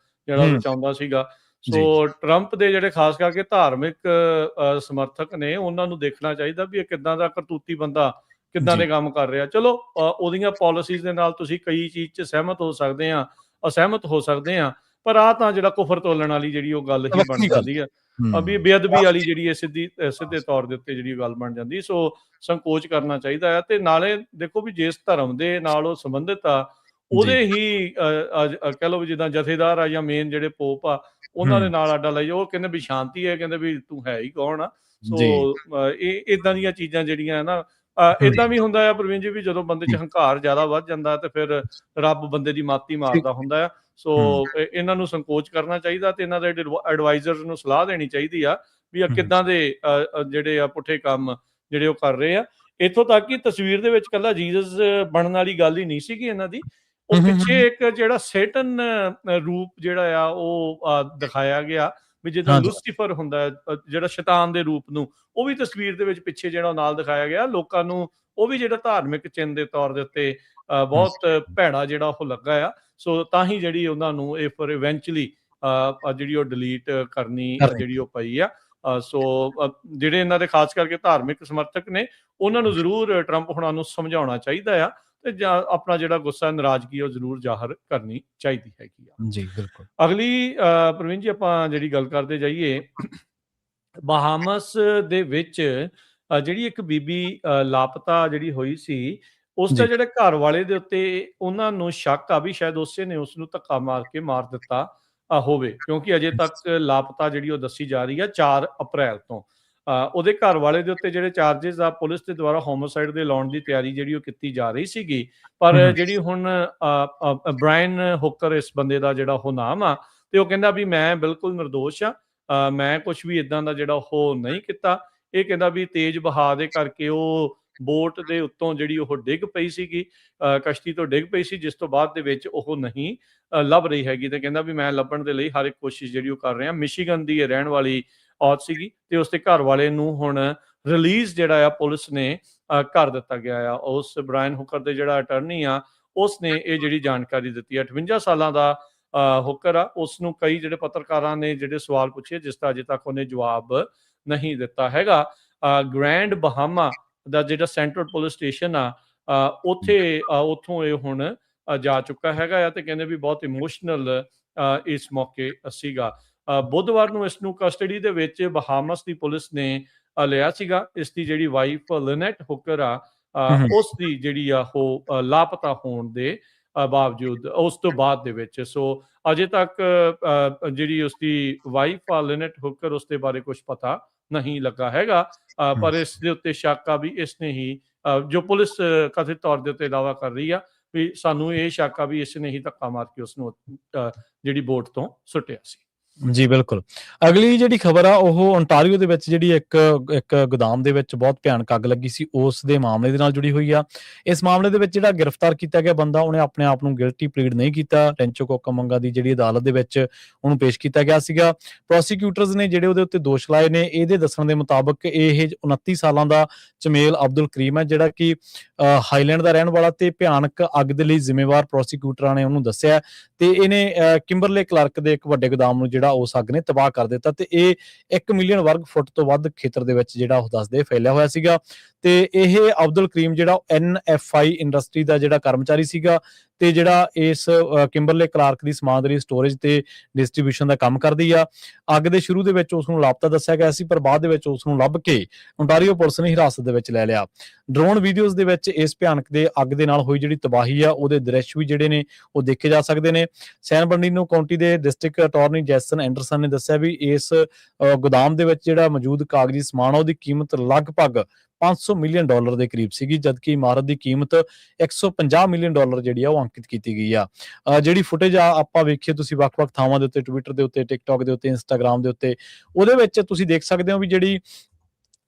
ਜਿਹੜਾ ਉਹ ਰਚਾਉਂਦਾ ਸੀਗਾ। ਸੋ ਟਰੰਪ ਦੇ ਜਿਹੜੇ ਖਾਸ ਕਰਕੇ ਧਾਰਮਿਕ ਸਮਰਥਕ ਨੇ, ਉਹਨਾਂ ਨੂੰ ਦੇਖਣਾ ਚਾਹੀਦਾ ਵੀ ਇਹ ਕਿੱਦਾਂ ਦਾ ਕਰਤੂਤੀ ਬੰਦਾ ਕਿੱਦਾਂ ਦੇ ਕੰਮ ਕਰ ਰਿਹਾ। ਚਲੋ, ਉਹਦੀਆਂ ਪਾਲਿਸੀਜ਼ ਦੇ ਨਾਲ ਤੁਸੀਂ ਕਈ ਚੀਜ਼ 'ਚ ਸਹਿਮਤ ਹੋ ਸਕਦੇ ਆ, ਅਸਹਿਮਤ ਹੋ ਸਕਦੇ ਆ, ਪਰ ਆਹ ਤਾਂ ਜਿਹੜਾ ਕੁਫਰ ਤੋਲਣ ਵਾਲੀ ਜਿਹੜੀ ਉਹ ਗੱਲ ਹੀ ਬਣ ਜਾਂਦੀ ਆ, ਵੀ ਬੇਅਦਬੀ ਵਾਲੀ ਜਿਹੜੀ ਹੈ ਸਿੱਧੇ ਤੌਰ ਦੇ ਉੱਤੇ ਜਿਹੜੀ ਗੱਲ ਬਣ ਜਾਂਦੀ। ਸੋ ਸੰਕੋਚ ਕਰਨਾ ਚਾਹੀਦਾ ਆ। ਤੇ ਨਾਲੇ ਦੇਖੋ ਵੀ ਜਿਸ ਧਰਮ ਦੇ ਨਾਲ ਉਹ ਸੰਬੰਧਿਤ ਆ, ਉਹਦੇ ਹੀ ਕਹਿ ਲਓ ਵੀ ਜਿੱਦਾਂ ਜਥੇਦਾਰ ਆ ਜਾਂ ਮੇਨ ਜਿਹੜੇ ਪੋਪ ਆ, ਉਹਨਾਂ ਦੇ ਨਾਲ ਆਡਾ ਲਈ ਉਹ ਕਹਿੰਦੇ ਵੀ ਸ਼ਾਂਤੀ ਹੈ, ਕਹਿੰਦੇ ਵੀ ਤੂੰ ਹੈ ਹੀ ਕੌਣ ਆ। ਸੋ ਇਹ ਇਦਾਂ ਦੀਆਂ ਚੀਜ਼ਾਂ ਜਿਹੜੀਆਂ ਨਾ, ਇਦਾਂ ਵੀ ਹੁੰਦਾ ਆ ਪ੍ਰਵੀਨ ਜੀ ਵੀ ਜਦੋਂ ਬੰਦੇ 'ਚ ਹੰਕਾਰ ਜ਼ਿਆਦਾ ਵੱਧ ਜਾਂਦਾ ਤੇ ਫਿਰ ਰੱਬ ਬੰਦੇ ਦੀ ਮਾਤੀ ਮਾਰਦਾ ਹੁੰਦਾ ਆ। ਸੋ ਇਹਨਾਂ ਨੂੰ ਸੰਕੋਚ ਕਰਨਾ ਚਾਹੀਦਾ ਤੇ ਇਹਨਾਂ ਦੇ ਐਡਵਾਈਜ਼ਰਸ ਨੂੰ ਸਲਾਹ ਦੇਣੀ ਚਾਹੀਦੀ ਆ ਵੀ ਕਿੱਦਾਂ ਦੇ ਜਿਹੜੇ ਆ ਪੁੱਠੇ ਕੰਮ ਜਿਹੜੇ ਉਹ ਕਰ ਰਹੇ ਆ। ਇੱਥੋਂ ਤੱਕ ਕਿ ਤਸਵੀਰ ਦੇ ਵਿੱਚ ਕੱਲਾ ਜੀਸਸ ਬਣਨ ਵਾਲੀ ਗੱਲ ਹੀ ਨਹੀਂ ਸੀਗੀ ਇਹਨਾਂ ਦੀ, ਉਹ ਪਿੱਛੇ ਇੱਕ ਜਿਹੜਾ ਸੈਟਨ ਰੂਪ ਜਿਹੜਾ ਆ ਉਹ ਦਿਖਾਇਆ ਗਿਆ ਵੀ ਜਿੱਦਾਂ ਲੂਸੀਫਰ ਹੁੰਦਾ ਜਿਹੜਾ ਸ਼ੈਤਾਨ ਦੇ ਰੂਪ ਨੂੰ, ਉਹ ਵੀ ਤਸਵੀਰ ਦੇ ਵਿੱਚ ਪਿੱਛੇ ਜਿਹੜਾ ਨਾਲ ਦਿਖਾਇਆ ਗਿਆ। ਲੋਕਾਂ ਨੂੰ ਉਹ ਵੀ ਜਿਹੜਾ ਧਾਰਮਿਕ ਚਿੰਨ੍ਹ ਦੇ ਤੌਰ ਦੇ ਉੱਤੇ ਬਹੁਤ ਭੈੜਾ ਜਿਹੜਾ ਉਹ ਲੱਗਾ ਆ। ਸੋ ਤਾਂ ਹੀ ਜਿਹੜੀ ਉਹਨਾਂ ਨੂੰ ਇਹ ਫਿਰ ਇਵੈਂਚੁਅਲੀ ਜਿਹੜੀ ਉਹ ਡਿਲੀਟ ਕਰਨੀ ਜਿਹੜੀ ਉਹ ਪਈ ਆ। ਸੋ ਜਿਹੜੇ ਇਹਨਾਂ ਦੇ ਖਾਸ ਕਰਕੇ ਧਾਰਮਿਕ ਸਮਰਥਕ ਨੇ, ਉਹਨਾਂ ਨੂੰ ਜ਼ਰੂਰ ਟਰੰਪ ਹੁਣਾਂ ਨੂੰ ਸਮਝਾਉਣਾ ਚਾਹੀਦਾ ਆ ਤੇ ਆਪਣਾ ਜਿਹੜਾ ਗੁੱਸਾ, ਨਾਰਾਜ਼ਗੀ ਉਹ ਜ਼ਰੂਰ ਜ਼ਾਹਰ ਕਰਨੀ ਚਾਹੀਦੀ ਹੈਗੀ ਆ। ਜੀ ਬਿਲਕੁਲ। ਅਗਲੀ ਪ੍ਰਵੀਨ ਜੀ ਆਪਾਂ ਜਿਹੜੀ ਗੱਲ ਕਰਦੇ ਜਾਈਏ, ਬਹਾਮਸ ਦੇ ਵਿੱਚ ਜਿਹੜੀ ਇੱਕ ਬੀਬੀ ਲਾਪਤਾ ਜਿਹੜੀ ਹੋਈ ਸੀ, ਉਸ ਦਾ ਜਿਹੜੇ ਘਰ ਵਾਲੇ ਦੇ ਉੱਤੇ ਉਹਨਾਂ ਨੂੰ ਸ਼ੱਕ ਆ ਵੀ ਸ਼ਾਇਦ ਉਸੇ ਨੇ ਉਸ ਨੂੰ ਧੱਕਾ ਮਾਰ ਕੇ ਮਾਰ ਦਿੱਤਾ ਹੋਵੇ, ਕਿਉਂਕਿ ਅਜੇ ਤੱਕ ਲਾਪਤਾ ਜਿਹੜੀ ਉਹ ਦੱਸੀ ਜਾ ਰਹੀ ਆ 4 ਅਪ੍ਰੈਲ ਤੋਂ। ਉਹਦੇ ਘਰ ਵਾਲੇ ਦੇ ਉੱਤੇ ਜਿਹੜੇ ਚਾਰजेस ਆ ਪੁਲਿਸ ਦੇ ਦੁਆਰਾ ਹੋਮੋਸਾਈਡ ਦੇ ਲਾਉਣ ਦੀ ਤਿਆਰੀ ਜਿਹੜੀ ਉਹ ਕੀਤੀ ਜਾ ਰਹੀ ਸੀਗੀ, ਪਰ ਜਿਹੜੀ ਹੁਣ ਬ੍ਰਾਇਨ ਹੁਕਰ ਇਸ ਬੰਦੇ ਦਾ ਜਿਹੜਾ ਉਹ ਨਾਮ ਆ, ਤੇ ਉਹ ਕਹਿੰਦਾ ਵੀ ਮੈਂ ਬਿਲਕੁਲ ਨਿਰਦੋਸ਼ ਆ, ਮੈਂ ਕੁਝ ਵੀ ਇਦਾਂ ਦਾ ਜਿਹੜਾ ਉਹ ਨਹੀਂ ਕੀਤਾ। ਇਹ ਕਹਿੰਦਾ ਵੀ ਤੇਜ਼ ਵਹਾਅ ਦੇ ਕਰਕੇ ਉਹ ਬੋਟ ਦੇ ਉੱਤੋਂ ਜਿਹੜੀ ਉਹ ਡਿੱਗ ਪਈ ਸੀਗੀ, ਕਸ਼ਤੀ ਤੋਂ ਡਿੱਗ ਪਈ ਸੀ, ਜਿਸ ਤੋਂ ਬਾਅਦ ਦੇ ਵਿੱਚ ਉਹ ਨਹੀਂ ਲੱਭ ਰਹੀ ਹੈਗੀ। ਤੇ ਕਹਿੰਦਾ ਵੀ ਮੈਂ ਲੱਭਣ ਦੇ ਲਈ ਹਰ ਇੱਕ ਕੋਸ਼ਿਸ਼ ਜਿਹੜੀ ਉਹ ਕਰ ਰਿਹਾ। ਮਿਸ਼ੀਗਨ ਦੀ ਇਹ ਰਹਿਣ ਵਾਲੀ ਔਰਤ ਸੀਗੀ ਤੇ ਉਸਦੇ ਘਰ ਵਾਲੇ ਨੂੰ ਹੁਣ ਰਿਲੀਜ਼ ਜਿਹੜਾ ਆ ਪੁਲਿਸ ਨੇ ਕਰ ਦਿੱਤਾ ਗਿਆ ਆ। ਉਸ ਬ੍ਰਾਇਨ ਹੁਕਰ ਦੇ ਜਿਹੜਾ ਅਟਰਨੀ ਆ, ਉਸ ਨੇ ਇਹ ਜਿਹੜੀ ਜਾਣਕਾਰੀ ਦਿੱਤੀ ਹੈ। 58 ਸਾਲਾਂ ਦਾ ਹੁਕਰ ਆ। ਉਸ ਨੂੰ ਕਈ ਜਿਹੜੇ ਪੱਤਰਕਾਰਾਂ ਨੇ ਜਿਹੜੇ ਸਵਾਲ ਪੁੱਛੇ, ਜਿਸ ਦਾ ਅਜੇ ਤੱਕ ਉਹਨੇ ਜਵਾਬ ਨਹੀਂ ਦਿੱਤਾ ਹੈਗਾ। ਗ੍ਰੈਂਡ ਬਹਾਮਾ ਦਾ ਜਿਹੜਾ ਸੈਂਟਰਲ ਪੁਲਿਸ ਸਟੇਸ਼ਨ ਆ, ਉੱਥੋਂ ਇਹ ਹੁਣ ਜਾ ਚੁੱਕਾ ਹੈਗਾ ਆ ਤੇ ਕਹਿੰਦੇ ਵੀ ਬਹੁਤ ਇਮੋਸ਼ਨਲ ਇਸ ਮੌਕੇ ਸੀਗਾ। ਬੁੱਧਵਾਰ ਨੂੰ ਇਸ ਨੂੰ ਕਸਟਡੀ ਦੇ ਵਿੱਚ ਬਹਾਮਸ ਦੀ ਪੁਲਿਸ ਨੇ ਲਿਆ ਸੀਗਾ। ਇਸ ਦੀ ਜਿਹੜੀ ਵਾਈਫ ਲਿਨੈਟ ਹੁਕਰ ਆ, ਉਸ ਦੀ ਜਿਹੜੀ ਆ ਉਹ ਲਾਪਤਾ ਹੋਣ ਦੇ ਬਾਵਜੂਦ ਉਸ ਤੋਂ ਬਾਅਦ ਦੇ ਵਿੱਚ, ਸੋ ਅਜੇ ਤੱਕ ਜਿਹੜੀ ਉਸਦੀ ਵਾਈਫ ਆ ਲਿਨੈਟ ਹੁਕਰ, ਉਸ ਦੇ ਬਾਰੇ ਕੁਝ ਪਤਾ ਨਹੀਂ ਲੱਗਾ ਹੈਗਾ। ਪਰ ਇਸ ਦੇ ਉੱਤੇ ਸ਼ੱਕ ਆ ਵੀ ਇਸ ਨੇ ਹੀ, ਜੋ ਪੁਲਿਸ ਕਥਿਤ ਤੌਰ ਦੇ ਉੱਤੇ ਦਾਅਵਾ ਕਰ ਰਹੀ ਆ ਵੀ ਸਾਨੂੰ ਇਹ ਸ਼ੱਕ ਆ ਵੀ ਇਸ ਨੇ ਹੀ ਧੱਕਾ ਮਾਰ ਕੇ ਉਸ ਨੂੰ ਜਿਹੜੀ ਬੋਟ ਤੋਂ ਸੁੱਟਿਆ ਸੀ। ਜੀ, ਬਿਲਕੁਲ। ਅਗਲੀ ਜਿਹੜੀ ਖਬਰ ਆ ਉਹ ਓਨਟਾਰੀਓ ਦੇ ਵਿੱਚ ਜਿਹੜੀ ਇੱਕ ਇੱਕ ਗੋਦਾਮ ਦੇ ਵਿੱਚ ਬਹੁਤ ਭਿਆਨਕ ਅੱਗ ਲੱਗੀ ਸੀ, ਉਸ ਦੇ ਮਾਮਲੇ ਦੇ ਨਾਲ ਜੁੜੀ ਹੋਈ ਆ। ਇਸ ਮਾਮਲੇ ਦੇ ਵਿੱਚ ਜਿਹੜਾ ਗ੍ਰਿਫਤਾਰ ਕੀਤਾ ਗਿਆ ਬੰਦਾ, ਉਹਨੇ ਆਪਣੇ ਆਪ ਨੂੰ ਗਿਲਟੀ ਪਲੀਡ ਨਹੀਂ ਕੀਤਾ। ਰੈਂਚੋ ਕੋਕਾਮੰਗਾ ਦੀ ਜਿਹੜੀ ਅਦਾਲਤ ਦੇ ਵਿੱਚ ਉਹਨੂੰ ਪੇਸ਼ ਕੀਤਾ ਗਿਆ ਸੀਗਾ। ਪ੍ਰੋਸੀਕਿਊਟਰਸ ਨੇ ਜਿਹੜੇ ਉਹਦੇ ਉੱਤੇ ਦੋਸ਼ ਲਾਏ ਨੇ, ਇਹਦੇ ਦੱਸਣ ਦੇ ਮੁਤਾਬਕ ਇਹ 29 ਸਾਲਾਂ ਦਾ ਚਮੇਲ ਅਬਦੁਲ ਕਰੀਮ ਹੈ, ਜਿਹੜਾ ਕਿ ਹਾਈਲੈਂਡ ਦਾ ਰਹਿਣ ਵਾਲਾ ਤੇ ਭਿਆਨਕ ਅੱਗ ਦੇ ਲਈ ਜ਼ਿੰਮੇਵਾਰ ਪ੍ਰੋਸੀਕਿਊਟਰਾਂ ਨੇ ਉਹਨੂੰ ਦੱਸਿਆ ਤੇ ਇਹਨੇ ਕਿੰਬਰਲੇ ਕਲਰਕ ਦੇ ਇੱਕ ਵੱਡੇ ਗੋਦਾਮ ਨੂੰ ਜਿਹੜਾ ਉਸ ਅੱਗ ਨੇ ਤਬਾਹ ਕਰ ਦਿੱਤਾ ਤੇ ਇਹ 1 ਮਿਲੀਅਨ ਵਰਗ ਫੁੱਟ ਤੋਂ ਵੱਧ ਖੇਤਰ ਦੇ ਵਿੱਚ ਜਿਹੜਾ ਉਹ ਦੱਸਦੇ ਫੈਲਿਆ ਹੋਇਆ ਸੀਗਾ ਤੇ ਇਹ ਅਬਦੁਲ ਕਰੀਮ ਜਿਹੜਾ NFI ਇੰਡਸਟਰੀ ਦਾ ਜਿਹੜਾ ਕਰਮਚਾਰੀ ਸੀਗਾ ਤੇ ਜਿਹੜਾ ਇਸ ਕਿੰਬਰਲੇ ਕਲਾਰਕ ਦੀ ਸਮਾਨ ਦੀ ਸਟੋਰੇਜ ਤੇ ਡਿਸਟ੍ਰੀਬਿਊਸ਼ਨ ਦਾ ਕੰਮ ਕਰਦੀ ਆ। ਅੱਗ ਦੇ ਸ਼ੁਰੂ ਦੇ ਵਿੱਚ ਉਸ ਨੂੰ ਲਾਪਤਾ ਦੱਸਿਆ ਗਿਆ ਸੀ, ਪਰ ਬਾਅਦ ਦੇ ਵਿੱਚ ਉਸ ਨੂੰ ਲੱਭ ਕੇ ਓਨਟਾਰੀਓ ਪੁਲਿਸ ਨੇ ਹਿਰਾਸਤ ਦੇ ਵਿੱਚ ਲੈ ਲਿਆ। ਡਰੋਨ ਵੀਡੀਓਜ਼ ਦੇ ਵਿੱਚ ਇਸ ਭਿਆਨਕ ਦੇ ਅੱਗ ਦੇ ਨਾਲ ਹੋਈ ਜਿਹੜੀ ਤਬਾਹੀ ਆ ਉਹਦੇ ਦ੍ਰਿਸ਼ ਵੀ ਜਿਹੜੇ ਨੇ ਉਹ ਦੇਖੇ ਜਾ ਸਕਦੇ ਨੇ। ਸੈਨ ਬਰਨਾਰਡੀਨੋ ਕਾਉਂਟੀ ਦੇ ਡਿਸਟ੍ਰਿਕਟ ਅਟਾਰਨੀ ਜੈਸਨ ਐਂਡਰਸਨ ਨੇ ਦੱਸਿਆ ਵੀ ਇਸ ਗੋਦਾਮ ਦੇ ਵਿੱਚ ਜਿਹੜਾ ਮੌਜੂਦ ਕਾਗਜ਼ੀ ਸਮਾਨ ਆ ਉਹਦੀ ਕੀਮਤ ਲਗਭਗ $500 ਮਿਲੀਅਨ ਦੇ ਕਰੀਬ ਸੀਗੀ, ਜਦਕਿ ਇਮਾਰਤ ਦੀ ਕੀਮਤ $150 ਮਿਲੀਅਨ ਜਿਹੜੀ ਆ ਉਹ ਅੰਕਿਤ ਕੀਤੀ ਗਈ ਆ। ਜਿਹੜੀ ਫੁਟੇਜ ਆ ਆਪਾਂ ਵੇਖੀਏ ਤੁਸੀਂ ਵੱਖ-ਵੱਖ ਥਾਵਾਂ ਦੇ ਉੱਤੇ, ਟਵਿੱਟਰ ਦੇ ਉੱਤੇ, ਟਿਕਟੌਕ ਦੇ ਉੱਤੇ, ਇੰਸਟਾਗ੍ਰਾਮ ਦੇ ਉੱਤੇ, ਉਹਦੇ ਵਿੱਚ ਤੁਸੀਂ ਦੇਖ ਸਕਦੇ ਹੋ ਵੀ ਜਿਹੜੀ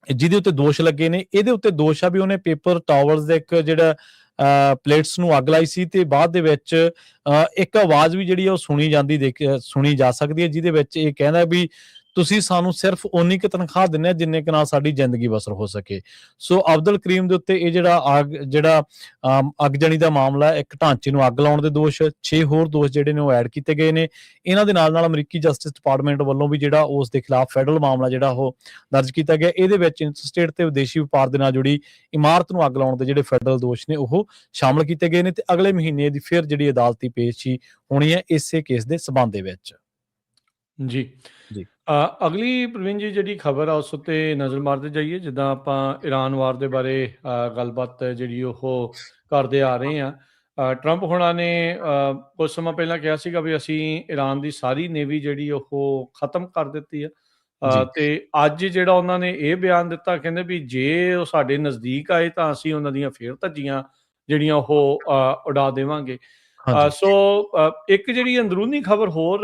ਜਿਹਦੇ ਉੱਤੇ ਦੋਸ਼ ਲੱਗੇ ਨੇ, ਇਹਦੇ ਉੱਤੇ ਦੋਸ਼ ਆ ਵੀ ਉਹਨੇ ਪੇਪਰ ਟਾਵਰਸ ਦੇ ਇੱਕ ਜਿਹੜਾ ਪਲੇਟਸ ਨੂੰ ਅੱਗ ਲਾਈ ਸੀ ਤੇ ਬਾਅਦ ਦੇ ਵਿੱਚ ਇੱਕ ਆਵਾਜ਼ ਵੀ ਜਿਹੜੀ ਆ ਉਹ ਸੁਣੀ ਜਾ ਸਕਦੀ ਹੈ, ਜਿਹਦੇ ਵਿੱਚ ਇਹ ਕਹਿੰਦਾ ਵੀ ਤੁਸੀਂ ਸਾਨੂੰ ਸਿਰਫ ਓਨੀ ਕੁ ਤਨਖਾਹ ਦਿੰਦੇ ਆ ਜਿੰਨੇ ਕੁ ਨਾਲ ਸਾਡੀ ਜ਼ਿੰਦਗੀ ਬਸਰ ਹੋ ਸਕੇ। ਸੋ ਅਬਦੁਲ ਕਰੀਮ ਦੇ ਉੱਤੇ ਇਹ ਜਿਹੜਾ ਅੱਗਜਣੀ ਦਾ ਮਾਮਲਾ, ਇੱਕ ਢਾਂਚੇ ਨੂੰ ਅੱਗ ਲਾਉਣ ਦੇ ਦੋਸ਼, 6 ਹੋਰ ਦੋਸ਼ ਜਿਹੜੇ ਨੇ ਉਹ ਐਡ ਕੀਤੇ ਗਏ ਨੇ। ਇਹਨਾਂ ਦੇ ਨਾਲ ਅਮਰੀਕੀ ਜਸਟਿਸ ਡਿਪਾਰਟਮੈਂਟ ਵੱਲੋਂ ਵੀ ਜਿਹੜਾ ਉਸ ਦੇ ਖਿਲਾਫ ਫੈਡਰਲ ਮਾਮਲਾ ਜਿਹੜਾ ਉਹ ਦਰਜ ਕੀਤਾ ਗਿਆ। ਇਹਦੇ ਵਿੱਚ ਇੰਟਰਸਟੇਟ ਤੇ ਵਿਦੇਸ਼ੀ ਵਪਾਰ ਦੇ ਨਾਲ ਜੁੜੀ ਇਮਾਰਤ ਨੂੰ ਅੱਗ ਲਾਉਣ ਦੇ ਜਿਹੜੇ ਫੈਡਰਲ ਦੋਸ਼ ਨੇ ਉਹ ਸ਼ਾਮਲ ਕੀਤੇ ਗਏ ਨੇ ਤੇ ਅਗਲੇ ਮਹੀਨੇ ਦੀ ਫਿਰ ਜਿਹੜੀ ਅਦਾਲਤੀ ਪੇਸ਼ੀ ਹੋਣੀ ਹੈ ਇਸੇ ਕੇਸ ਦੇ ਸਬੰਧ ਦੇ ਵਿੱਚ। ਜੀ। ਜੀ। ਅਗਲੀ ਪ੍ਰਵੀਨ ਜੀ ਜਿਹੜੀ ਖਬਰ ਆ ਉਸ ਉੱਤੇ ਨਜ਼ਰ ਮਾਰਦੇ ਜਾਈਏ। ਜਿੱਦਾਂ ਆਪਾਂ ਈਰਾਨ ਵਾਰ ਦੇ ਬਾਰੇ ਗੱਲਬਾਤ ਜਿਹੜੀ ਉਹ ਕਰਦੇ ਆ ਰਹੇ ਆ। ਟਰੰਪ ਹੋਣਾ ਨੇ ਕੁਝ ਸਮਾਂ ਪਹਿਲਾਂ ਕਿਹਾ ਸੀਗਾ ਵੀ ਅਸੀਂ ਈਰਾਨ ਦੀ ਸਾਰੀ ਨੇਵੀ ਜਿਹੜੀ ਉਹ ਖਤਮ ਕਰ ਦਿੱਤੀ ਆ ਤੇ ਅੱਜ ਜਿਹੜਾ ਉਹਨਾਂ ਨੇ ਇਹ ਬਿਆਨ ਦਿੱਤਾ, ਕਹਿੰਦੇ ਵੀ ਜੇ ਉਹ ਸਾਡੇ ਨਜ਼ਦੀਕ ਆਏ ਤਾਂ ਅਸੀਂ ਉਹਨਾਂ ਦੀਆਂ ਫੇਰ ਧੱਜੀਆਂ ਜਿਹੜੀਆਂ ਉਹ ਉਡਾ ਦੇਵਾਂਗੇ। ਸੋ ਇੱਕ ਜਿਹੜੀ ਅੰਦਰੂਨੀ ਖਬਰ ਹੋਰ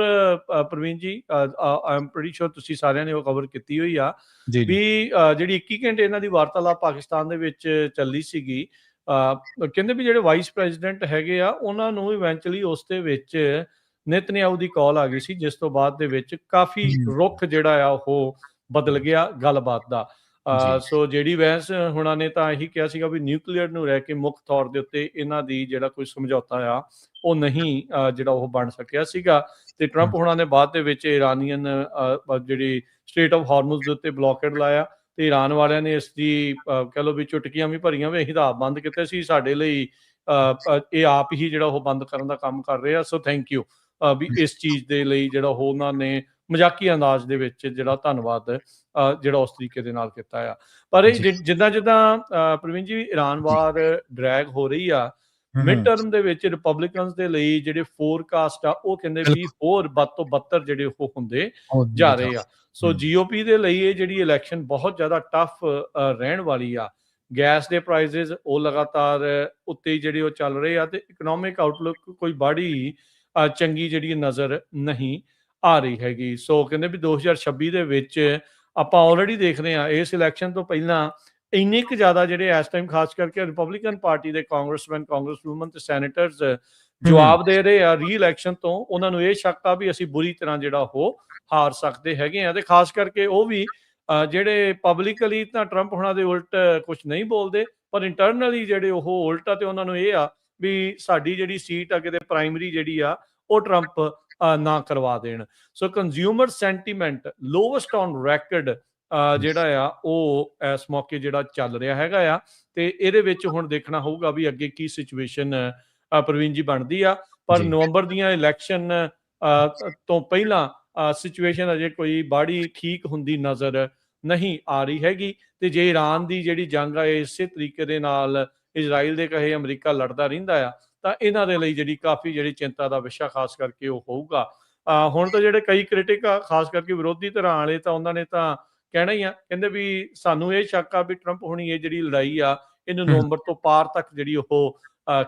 ਪ੍ਰਵੀਨ ਜੀ, ਆਈ ਐਮ ਪ੍ਰੀਟੀ ਸ਼ੋਰ ਤੁਸੀਂ ਸਾਰਿਆਂ ਨੇ ਉਹ ਖਬਰ ਕੀਤੀ ਹੋਈ ਆ ਵੀ ਜਿਹੜੀ 21 ਘੰਟੇ ਇਹਨਾਂ ਦੀ ਵਾਰਤਾਲਾਪ ਪਾਕਿਸਤਾਨ ਦੇ ਵਿੱਚ ਚੱਲੀ ਸੀਗੀ। ਕਹਿੰਦੇ ਵੀ ਜਿਹੜੇ ਵਾਈਸ ਪ੍ਰੈਜ਼ੀਡੈਂਟ ਹੈਗੇ ਆ ਉਹਨਾਂ ਨੂੰ ਇਵੈਂਚੁਅਲੀ ਉਸ ਦੇ ਵਿੱਚ ਨੇਤਨਯਾਹੂ ਦੀ ਕਾਲ ਆ ਗਈ ਸੀ, ਜਿਸ ਤੋਂ ਬਾਅਦ ਦੇ ਵਿੱਚ ਕਾਫੀ ਰੁੱਖ ਜਿਹੜਾ ਆ ਉਹ ਬਦਲ ਗਿਆ ਗੱਲਬਾਤ ਦਾ। ਸੋ ਜਿਹੜੀ ਵੈਂਸ ਹੁਣਾਂ ਨੇ ਤਾਂ ਇਹੀ ਕਿਹਾ ਸੀਗਾ ਵੀ ਨਿਊਕਲੀਅਰ ਨੂੰ ਰਹਿ ਕੇ ਮੁੱਖ ਤੌਰ ਦੇ ਉੱਤੇ ਇਹਨਾਂ ਦੀ ਜਿਹੜਾ ਕੋਈ ਸਮਝੌਤਾ ਆ ਉਹ ਨਹੀਂ ਜਿਹੜਾ ਉਹ ਬਣ ਸਕਿਆ ਸੀਗਾ ਤੇ ਟਰੰਪ ਹੁਣਾਂ ਨੇ ਬਾਅਦ ਦੇ ਵਿੱਚ ਇਰਾਨੀਅਨ ਜਿਹੜੀ ਸਟ੍ਰੇਟ ਆਫ ਹਾਰਮੁਜ਼ ਦੇ ਉੱਤੇ ਬਲੌਕੇਡ ਲਾਇਆ ਤੇ ਈਰਾਨ ਵਾਲਿਆਂ ਨੇ ਇਸ ਦੀ ਕਹਿ ਲਓ ਵੀ ਚੁਟਕੀਆਂ ਵੀ ਭਰੀਆਂ ਵੀ ਅਸੀਂ ਤਾਂ ਆਪ ਬੰਦ ਕੀਤੇ ਸੀ, ਸਾਡੇ ਲਈ ਇਹ ਆਪ ਹੀ ਜਿਹੜਾ ਉਹ ਬੰਦ ਕਰਨ ਦਾ ਕੰਮ ਕਰ ਰਹੇ ਆ। ਸੋ ਥੈਂਕ ਯੂ ਵੀ ਇਸ ਚੀਜ਼ ਦੇ ਲਈ ਜਿਹੜਾ ਉਹ ਉਹਨਾਂ ਨੇ ਮਜ਼ਾਕੀ ਅੰਦਾਜ਼ ਦੇ ਵਿੱਚ ਜਿਹੜਾ ਧੰਨਵਾਦ ਜਿਹੜਾ ਉਸ ਤਰੀਕੇ ਦੇ ਨਾਲ ਕੀਤਾ ਆ। ਪਰ ਜਿੱਦਾਂ ਪ੍ਰਵੀਨ ਜੀ ਈਰਾਨ ਵਾਰ ਡਰੈਗ ਹੋ ਰਹੀ ਆ, ਮਿਡ ਟਰਮ ਦੇ ਵਿੱਚ ਰਿਪਬਲਿਕਨਸ ਦੇ ਲਈ ਜਿਹੜੇ ਫੋਰਕਾਸਟ ਆ ਉਹ ਕਹਿੰਦੇ ਵੀ ਹੋਰ ਵੱਧ ਤੋਂ ਬੱਤਰ ਜਿਹੜੇ ਉਹ ਹੁੰਦੇ ਜਾ ਰਹੇ ਆ। ਸੋ GOP ਦੇ ਲਈ ਇਹ ਜਿਹੜੀ ਇਲੈਕਸ਼ਨ ਬਹੁਤ ਜ਼ਿਆਦਾ ਟਫ ਰਹਿਣ ਵਾਲੀ ਆ। ਗੈਸ ਦੇ ਪ੍ਰਾਈਸਿਸ ਉਹ ਲਗਾਤਾਰ ਉੱਤੇ ਜਿਹੜੇ ਉਹ ਚੱਲ ਰਹੇ ਆ ਤੇ ਇਕਨੋਮਿਕ ਆਊਟਲੁੱਕ ਕੋਈ ਬੜੀ ਚੰਗੀ ਜਿਹੜੀ ਨਜ਼ਰ ਨਹੀਂ ਆ ਰਹੀ ਹੈਗੀ। ਸੋ ਕਹਿੰਦੇ ਵੀ 2026 ਦੇ ਵਿੱਚ ਆਪਾਂ ਆਲਰੇਡੀ ਦੇਖ ਰਹੇ ਹਾਂ ਇਸ ਇਲੈਕਸ਼ਨ ਤੋਂ ਪਹਿਲਾਂ ਇੰਨੇ ਕੁ ਜ਼ਿਆਦਾ ਜਿਹੜੇ ਇਸ ਟਾਈਮ ਖਾਸ ਕਰਕੇ ਰਿਪਬਲਿਕਨ ਪਾਰਟੀ ਦੇ ਕਾਂਗਰਸਮੈਨ, ਕਾਂਗਰਸਵੂਮਨ ਤੇ ਸੈਨੇਟਰਸ ਜਵਾਬ ਦੇ ਰਹੇ ਆ ਰੀ ਇਲੈਕਸ਼ਨ ਤੋਂ। ਉਹਨਾਂ ਨੂੰ ਇਹ ਸ਼ੱਕ ਆ ਵੀ ਅਸੀਂ ਬੁਰੀ ਤਰ੍ਹਾਂ ਜਿਹੜਾ ਉਹ ਹਾਰ ਸਕਦੇ ਹੈਗੇ ਆ ਤੇ ਖਾਸ ਕਰਕੇ ਉਹ ਵੀ ਜਿਹੜੇ ਪਬਲਿਕਲੀ ਤਾਂ ਟਰੰਪ ਹੁਣਾਂ ਦੇ ਉਲਟ ਕੁਝ ਨਹੀਂ ਬੋਲਦੇ, ਪਰ ਇੰਟਰਨਲੀ ਜਿਹੜੇ ਉਹ ਉਲਟ ਆ ਤੇ ਉਹਨਾਂ ਨੂੰ ਇਹ ਆ ਵੀ ਸਾਡੀ ਜਿਹੜੀ ਸੀਟ ਆ ਕਿਤੇ ਪ੍ਰਾਇਮਰੀ ਜਿਹੜੀ ਆ ਉਹ ਟਰੰਪ ਨਾ ਕਰਵਾ ਦੇਣ। ਸੋ ਕੰਜ਼ਿਊਮਰ ਸੈਂਟੀਮੈਂਟ ਲੋਵੈਸਟ ਔਨ ਰੈਕਡ ਜਿਹੜਾ ਆ ਉਹ ਇਸ ਮੌਕੇ ਜਿਹੜਾ ਚੱਲ ਰਿਹਾ ਹੈਗਾ ਆ ਤੇ ਇਹਦੇ ਵਿੱਚ ਹੁਣ ਦੇਖਣਾ ਹੋਊਗਾ ਵੀ ਅੱਗੇ ਕੀ ਸਿਚੁਏਸ਼ਨ ਪ੍ਰਵੀਨ ਜੀ ਬਣਦੀ ਆ। ਪਰ ਨਵੰਬਰ ਦੀਆਂ ਇਲੈਕਸ਼ਨ ਤੋਂ ਪਹਿਲਾਂ ਸਿਚੁਏਸ਼ਨ ਅਜੇ ਕੋਈ ਬਾੜੀ ਠੀਕ ਹੁੰਦੀ ਨਜ਼ਰ ਨਹੀਂ ਆ ਰਹੀ ਹੈਗੀ ਤੇ ਜੇ ਈਰਾਨ ਦੀ ਜਿਹੜੀ ਜੰਗ ਆ ਇਸੇ ਤਰੀਕੇ ਦੇ ਨਾਲ ਇਜ਼ਰਾਈਲ ਦੇ ਕਹੇ ਅਮਰੀਕਾ ਲੜਦਾ ਰਹਿੰਦਾ ਆ ਤਾਂ ਇਹਨਾਂ ਦੇ ਲਈ ਜਿਹੜੀ ਕਾਫੀ ਜਿਹੜੀ ਚਿੰਤਾ ਦਾ ਵਿਸ਼ਾ ਖਾਸ ਕਰਕੇ ਉਹ ਹੋਊਗਾ। ਹੁਣ ਤਾਂ ਜਿਹੜੇ ਕਈ ਕ੍ਰਿਟਿਕ ਆ ਖਾਸ ਕਰਕੇ ਵਿਰੋਧੀ ਧਿਰਾਂ ਵਾਲੇ ਤਾਂ ਉਹਨਾਂ ਨੇ ਤਾਂ ਕਹਿਣਾ ਹੀ ਆ, ਕਹਿੰਦੇ ਵੀ ਸਾਨੂੰ ਇਹ ਸ਼ੱਕ ਆ ਵੀ ਟਰੰਪ ਹੁਣੀ ਇਹ ਜਿਹੜੀ ਲੜਾਈ ਆ ਇਹਨੂੰ ਨਵੰਬਰ ਤੋਂ ਪਾਰ ਤੱਕ ਜਿਹੜੀ ਉਹ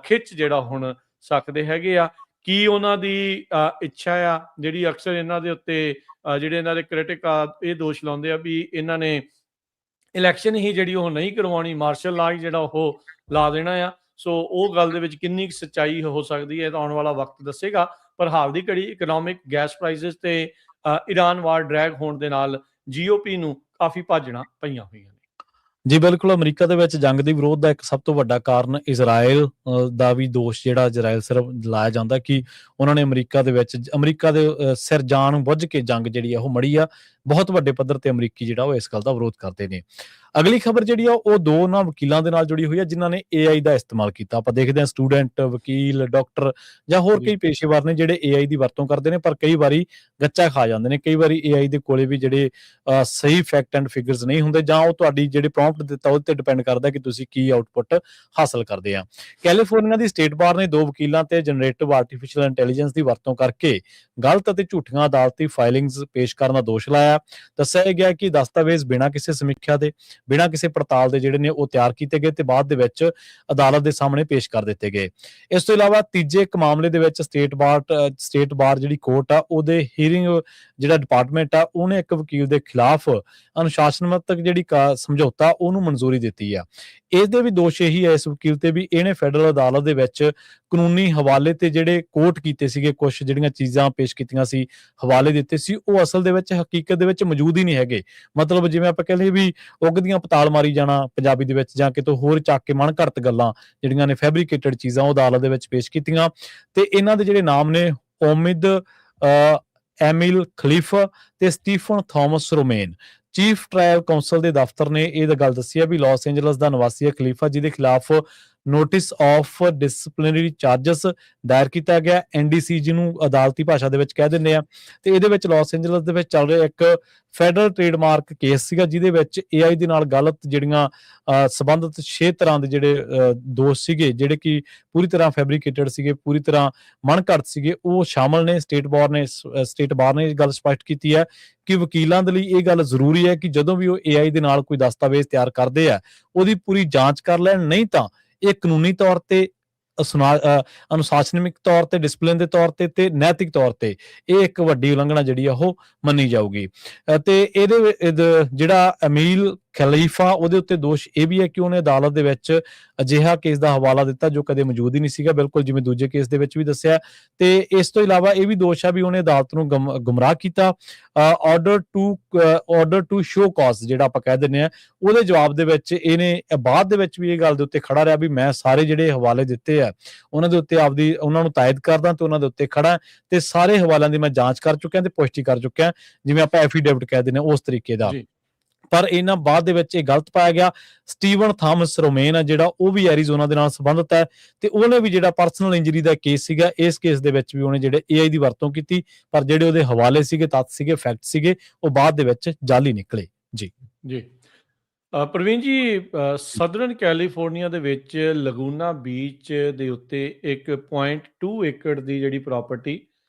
ਖਿੱਚ ਜਿਹੜਾ ਹੁਣ ਸਕਦੇ ਹੈਗੇ ਆ। ਕੀ ਉਹਨਾਂ ਦੀ ਇੱਛਾ ਆ ਜਿਹੜੀ ਅਕਸਰ ਇਹਨਾਂ ਦੇ ਉੱਤੇ ਜਿਹੜੇ ਇਹਨਾਂ ਦੇ ਕ੍ਰਿਟਿਕ ਆ ਇਹ ਦੋਸ਼ ਲਾਉਂਦੇ ਆ ਵੀ ਇਹਨਾਂ ਨੇ ਇਲੈਕਸ਼ਨ ਹੀ ਜਿਹੜੀ ਉਹ ਨਹੀਂ ਕਰਵਾਉਣੀ, ਮਾਰਸ਼ਲ ਲਾਅ ਜਿਹੜਾ ਉਹ ਲਾ ਦੇਣਾ ਆ। ਸੋ ਉਹ ਗੱਲ ਦੇ ਵਿੱਚ ਕਿੰਨੀ ਕੁ ਸੱਚਾਈ ਹੋ ਸਕਦੀ ਹੈ ਤਾਂ ਆਉਣ ਵਾਲਾ ਵਕਤ ਦੱਸੇਗਾ। ਪਰ ਹਾਲ ਦੀ ਘੜੀ ਇਕਨੋਮਿਕ ਗੈਸ ਪ੍ਰਾਈਸਿਸ ਤੇ ਈਰਾਨ ਵਾਰ ਡਰੈਗ ਹੋਣ ਦੇ ਨਾਲ GOP ਨੂੰ ਕਾਫੀ ਭਾਜਣਾ ਪਈਆਂ ਹੋਈਆਂ ਨੇ। ਜੀ ਬਿਲਕੁਲ, ਅਮਰੀਕਾ ਦੇ ਵਿੱਚ ਜੰਗ ਦੇ ਵਿਰੋਧ ਦਾ ਇੱਕ ਸਭ ਤੋਂ ਵੱਡਾ ਕਾਰਨ ਇਜ਼ਰਾਈਲ ਦਾ ਵੀ ਦੋਸ਼ ਜਿਹੜਾ ਇਜ਼ਰਾਈਲ ਸਿਰ ਲਾਇਆ ਜਾਂਦਾ ਕਿ ਉਹਨਾਂ ਨੇ ਅਮਰੀਕਾ ਦੇ ਸਿਰ ਜਾਣ ਬੁੱਝ ਕੇ ਜੰਗ ਜਿਹੜੀ ਆ ਉਹ ਮੜੀ ਆ। ਬਹੁਤ ਵੱਡੇ ਪੱਧਰ ਤੇ ਅਮਰੀਕੀ ਜਿਹੜਾ ਉਹ ਇਸ ਗੱਲ ਦਾ ਵਿਰੋਧ ਕਰਦੇ ਨੇ। ਅਗਲੀ ਖਬਰ ਜਿਹੜੀ ਆ ਉਹ ਦੋ ਉਹਨਾਂ ਵਕੀਲਾਂ ਦੇ ਨਾਲ ਜੁੜੀ ਹੋਈ ਹੈ ਜਿਨ੍ਹਾਂ ਨੇ AI ਦਾ ਇਸਤੇਮਾਲ ਕੀਤਾ। ਆਪਾਂ ਦੇਖਦੇ ਹਾਂ ਸਟੂਡੈਂਟ, ਵਕੀਲ, ਡਾਕਟਰ ਜਾਂ ਹੋਰ ਕਈ ਪੇਸ਼ੇਵਰ ਨੇ ਜਿਹੜੇ AI ਦੀ ਵਰਤੋਂ ਕਰਦੇ ਨੇ, ਪਰ ਕਈ ਵਾਰੀ ਗੱਚਾ ਖਾ ਜਾਂਦੇ ਨੇ। ਕਈ ਵਾਰੀ AI ਦੇ ਕੋਲੇ ਵੀ ਜਿਹੜੇ ਸਹੀ ਫੈਕਟ ਐਂਡ ਫਿਗਰਸ ਨਹੀਂ ਹੁੰਦੇ, ਜਾਂ ਉਹ ਤੁਹਾਡੀ ਜਿਹੜੇ ਪ੍ਰੌਂਪਟ ਦਿੱਤਾ ਉਹਦੇ ਤੇ ਡਿਪੈਂਡ ਕਰਦਾ ਕਿ ਤੁਸੀਂ ਕੀ ਆਊਟਪੁੱਟ ਹਾਸਲ ਕਰਦੇ ਆ। ਕੈਲੀਫੋਰਨੀਆ ਦੀ ਸਟੇਟ ਬਾਰ ਨੇ ਦੋ ਵਕੀਲਾਂ ਤੇ ਜਨਰੇਟਿਵ ਆਰਟੀਫਿਸ਼ੀਅਲ ਇੰਟੈਲੀਜੈਂਸ ਦੀ ਵਰਤੋਂ ਕਰਕੇ ਗਲਤ ਅਤੇ ਝੂਠੀਆਂ ਅਦਾਲਤੀ ਫਾਈਲਿੰਗਸ ਪੇਸ਼ ਕਰਨ ਦਾ ਦੋਸ਼ ਲਾਇਆ। ਦੱਸਿਆ ਗਿਆ ਕਿ ਦਸਤਾਵੇਜ਼ ਬਿਨਾਂ ਕਿਸੇ ਸਮੀਖਿਆ ਦੇ, ਬਿਨਾਂ ਕਿਸੇ ਪੜਤਾਲ ਦੇ ਜਿਹੜੇ ਨੇ ਉਹ ਤਿਆਰ ਕੀਤੇ ਗਏ ਤੇ ਬਾਅਦ ਦੇ ਵਿੱਚ ਅਦਾਲਤ ਦੇ ਸਾਹਮਣੇ ਪੇਸ਼ ਕਰ ਦਿੱਤੇ ਗਏ। ਇਸ ਤੋਂ ਇਲਾਵਾ ਤੀਜੇ ਇੱਕ ਮਾਮਲੇ ਦੇ ਵਿੱਚ ਸਟੇਟ ਬਾਰ ਜਿਹੜੀ ਕੋਰਟ ਆ ਉਹਦੇ ਹੀਅਰਿੰਗ ਜਿਹੜਾ ਡਿਪਾਰਟਮੈਂਟ ਆ ਉਹਨੇ ਇੱਕ ਵਕੀਲ ਦੇ ਖਿਲਾਫ ਅਨੁਸ਼ਾਸਨਾਤਮਕ ਜਿਹੜੀ ਸਮਝੌਤਾ ਉਹਨੂੰ ਮਨਜ਼ੂਰੀ ਦਿੱਤੀ ਆ। ਇਸ ਦੇ ਵੀ ਦੋਸ਼ ਇਹੀ ਹੈ ਇਸ ਵਕੀਲ ਤੇ ਵੀ ਇਹਨੇ ਫੈਡਰਲ ਅਦਾਲਤ ਦੇ ਵਿੱਚ ਕਾਨੂੰਨੀ ਹਵਾਲੇ ਤੇ ਜਿਹੜੇ ਕੋਰਟ ਕੀਤੇ ਸੀਗੇ, ਕੁਝ ਜਿਹੜੀਆਂ ਚੀਜ਼ਾਂ ਪੇਸ਼ ਕੀਤੀਆਂ ਸੀ, ਹਵਾਲੇ ਦਿੱਤੇ ਸੀ, ਉਹ ਅਸਲ ਦੇ ਵਿੱਚ ਹਕੀਕਤ ਦੇ ਵਿੱਚ ਮੌਜੂਦ ਹੀ ਨਹੀਂ ਹੈਗੇ। ਮਤਲਬ ਜਿਵੇਂ ਆਪਾਂ ਕਹਿ ਲਈਏ ਵੀ ਉਗਦੀਆਂ ਪਤਾਲ ਮਾਰੀ ਜਾਣਾ ਪੰਜਾਬੀ ਦੇ ਵਿੱਚ, ਜਾਂ ਕਿਤੋਂ ਹੋਰ ਚੱਕ ਕੇ ਮਨ ਘੜਤ ਗੱਲਾਂ ਜਿਹੜੀਆਂ ਨੇ ਫੈਬਰੀਕੇਟਡ ਚੀਜ਼ਾਂ ਉਹ ਅਦਾਲਤ ਦੇ ਵਿੱਚ ਪੇਸ਼ ਕੀਤੀਆਂ। ਤੇ ਇਹਨਾਂ ਦੇ ਜਿਹੜੇ ਨਾਮ ਨੇ ਉਮਿਦ ਐਮਿਲ ਖਲੀਫਾ ਤੇ Stephen Thomas Romain. Chief trial counsel ਦੇ ਦਫ਼ਤਰ ਨੇ ਇਹ ਗੱਲ ਦੱਸੀ ਹੈ ਵੀ ਲਾਸ ਐਂਜਲਸ ਦਾ ਨਿਵਾਸੀ ਹੈ ਖਲੀਫਾ, ਜਿਹਦੇ ਖਿਲਾਫ ਨੋਟਿਸ ਆਫ ਡਿਸਪਲਿਨਰੀ ਚਾਰਜਸ ਦਾਇਰ ਕੀਤਾ ਗਿਆ, NDC ਜਿਹਨੂੰ ਅਦਾਲਤੀ ਭਾਸ਼ਾ ਦੇ ਵਿੱਚ ਕਹਿ ਦਿੰਦੇ ਆ। ਤੇ ਇਹਦੇ ਵਿੱਚ ਲਾਸ ਐਂਜਲਸ ਦੇ ਵਿੱਚ ਚੱਲ ਰਿਹਾ ਇੱਕ ਫੈਡਰਲ ਟ੍ਰੇਡਮਾਰਕ ਕੇਸ ਸੀਗਾ ਜਿਹਦੇ ਵਿੱਚ AI ਦੇ ਨਾਲ ਗਲਤ ਜਿਹੜੀਆਂ ਸੰਬੰਧਿਤ 6 ਤਰ੍ਹਾਂ ਦੇ ਜਿਹੜੇ ਦੋਸ਼ ਸੀਗੇ, ਜਿਹੜੇ ਕਿ ਪੂਰੀ ਤਰ੍ਹਾਂ ਫੈਬਰੀਕੇਟਡ ਸੀਗੇ, ਪੂਰੀ ਤਰ੍ਹਾਂ ਮਨਘੜਤ ਸੀਗੇ, ਉਹ ਸ਼ਾਮਲ ਨੇ। ਸਟੇਟ ਬਾਰ ਨੇ ਇਹ ਗੱਲ ਸਪਸ਼ਟ ਕੀਤੀ ਹੈ ਕਿ ਵਕੀਲਾਂ ਦੇ ਲਈ ਇਹ ਗੱਲ ਜ਼ਰੂਰੀ ਹੈ ਕਿ ਜਦੋਂ ਵੀ ਉਹ AI ਦੇ ਨਾਲ ਕੋਈ ਦਸਤਾਵੇਜ਼ ਤਿਆਰ ਕਰਦੇ ਆ ਉਹਦੀ ਪੂਰੀ ਜਾਂਚ ਕਰ ਲੈਣ, ਨਹੀਂ ਤਾਂ ਇਹ ਕਾਨੂੰਨੀ ਤੌਰ ਤੇ, ਅਨੁਸ਼ਾਸਨਿਕ ਤੌਰ ਤੇ, ਡਿਸਪਲਿਨ ਦੇ ਤੌਰ ਤੇ ਨੈਤਿਕ ਤੌਰ ਤੇ ਇਹ ਇੱਕ ਵੱਡੀ ਉਲੰਘਣਾ ਜਿਹੜੀ ਆ ਉਹ ਮੰਨੀ ਜਾਊਗੀ। ਤੇ ਇਹਦੇ ਜਿਹੜਾ ਅਮੀਲ ਖਲੀਫਾ ਉਹਦੇ ਉੱਤੇ ਦੋਸ਼ ਇਹ ਵੀ ਹੈ ਕਿ ਉਹਨੇ ਅਦਾਲਤ ਦੇ ਵਿੱਚ ਅਜਿਹਾ ਕੇਸ ਦਾ ਹਵਾਲਾ ਦਿੱਤਾ ਜੋ ਕਦੇ ਮੌਜੂਦ ਹੀ ਨਹੀਂ ਸੀਗਾ, ਬਿਲਕੁਲ ਜਿਵੇਂ ਦੂਜੇ ਕੇਸ ਦੇ ਵਿੱਚ ਵੀ ਦੱਸਿਆ। ਤੇ ਇਸ ਤੋਂ ਇਲਾਵਾ ਇਹ ਵੀ ਦੋਸ਼ ਆ ਵੀ ਉਹਨੇ ਅਦਾਲਤ ਨੂੰ ਗੁੰਮਰਾਹ ਕੀਤਾ। ਆਰਡਰ ਟੂ ਸ਼ੋ ਕਾਜ਼ ਜਿਹੜਾ ਆਪਾਂ ਕਹਿ ਦਿੰਦੇ ਆ, ਉਹਦੇ ਜਵਾਬ ਦੇ ਵਿੱਚ ਇਹਨੇ ਬਾਅਦ ਦੇ ਵਿੱਚ ਵੀ ਇਹ ਗੱਲ ਦੇ ਉੱਤੇ ਖੜਾ ਰਿਹਾ ਵੀ ਮੈਂ ਸਾਰੇ ਜਿਹੜੇ ਹਵਾਲੇ ਦਿੱਤੇ ਆ ਉਹਨਾਂ ਦੇ ਉੱਤੇ ਉਹਨਾਂ ਨੂੰ ਤਾਇਦ ਕਰਦਾ ਤੇ ਉਹਨਾਂ ਦੇ ਉੱਤੇ ਖੜਾ ਤੇ ਸਾਰੇ ਹਵਾਲਿਆਂ ਦੀ ਮੈਂ ਜਾਂਚ ਕਰ ਚੁੱਕਿਆ ਤੇ ਪੁਸ਼ਟੀ ਕਰ ਚੁੱਕਿਆ, ਜਿਵੇਂ ਆਪਾਂ ਐਫੀਡੇਵਿਟ ਕਹਿ ਦਿੰਦੇ ਆ ਉਸ ਤਰੀਕੇ ਦਾ। ਪਰ ਇਹਨਾਂ ਬਾਅਦ ਦੇ ਵਿੱਚ ਇਹ ਗਲਤ ਪਾਇਆ ਗਿਆ। ਸਟੀਵਨ ਥਾਮਸ ਰੋਮੇਨ ਆ ਜਿਹੜਾ, ਉਹ ਵੀ ਐਰੀਜ਼ੋਨਾ ਦੇ ਨਾਲ ਸੰਬੰਧਿਤ ਹੈ ਤੇ ਉਹਨੇ ਵੀ ਜਿਹੜਾ ਪਰਸਨਲ ਇੰਜਰੀ ਦਾ ਕੇਸ ਸੀਗਾ, ਇਸ ਕੇਸ ਦੇ ਵਿੱਚ ਵੀ ਉਹਨੇ ਜਿਹੜੇ AI ਦੀ ਵਰਤੋਂ ਕੀਤੀ, ਪਰ ਜਿਹੜੇ ਉਹਦੇ ਹਵਾਲੇ ਸੀਗੇ, ਤੱਥ ਸੀਗੇ, ਫੈਕਟ ਸੀਗੇ, ਉਹ ਬਾਅਦ ਦੇ ਵਿੱਚ ਜਾਲੀ ਨਿਕਲੇ। ਜੀ ਪ੍ਰਵੀਨ ਜੀ, ਸਦਰਨ ਕੈਲੀਫੋਰਨੀਆ ਦੇ ਵਿੱਚ ਲਗੂਨਾ ਬੀਚ ਦੇ ਉੱਤੇ 1.2 ਏਕੜ ਦੀ ਜਿਹੜੀ ਪ੍ਰਾਪਰਟੀ,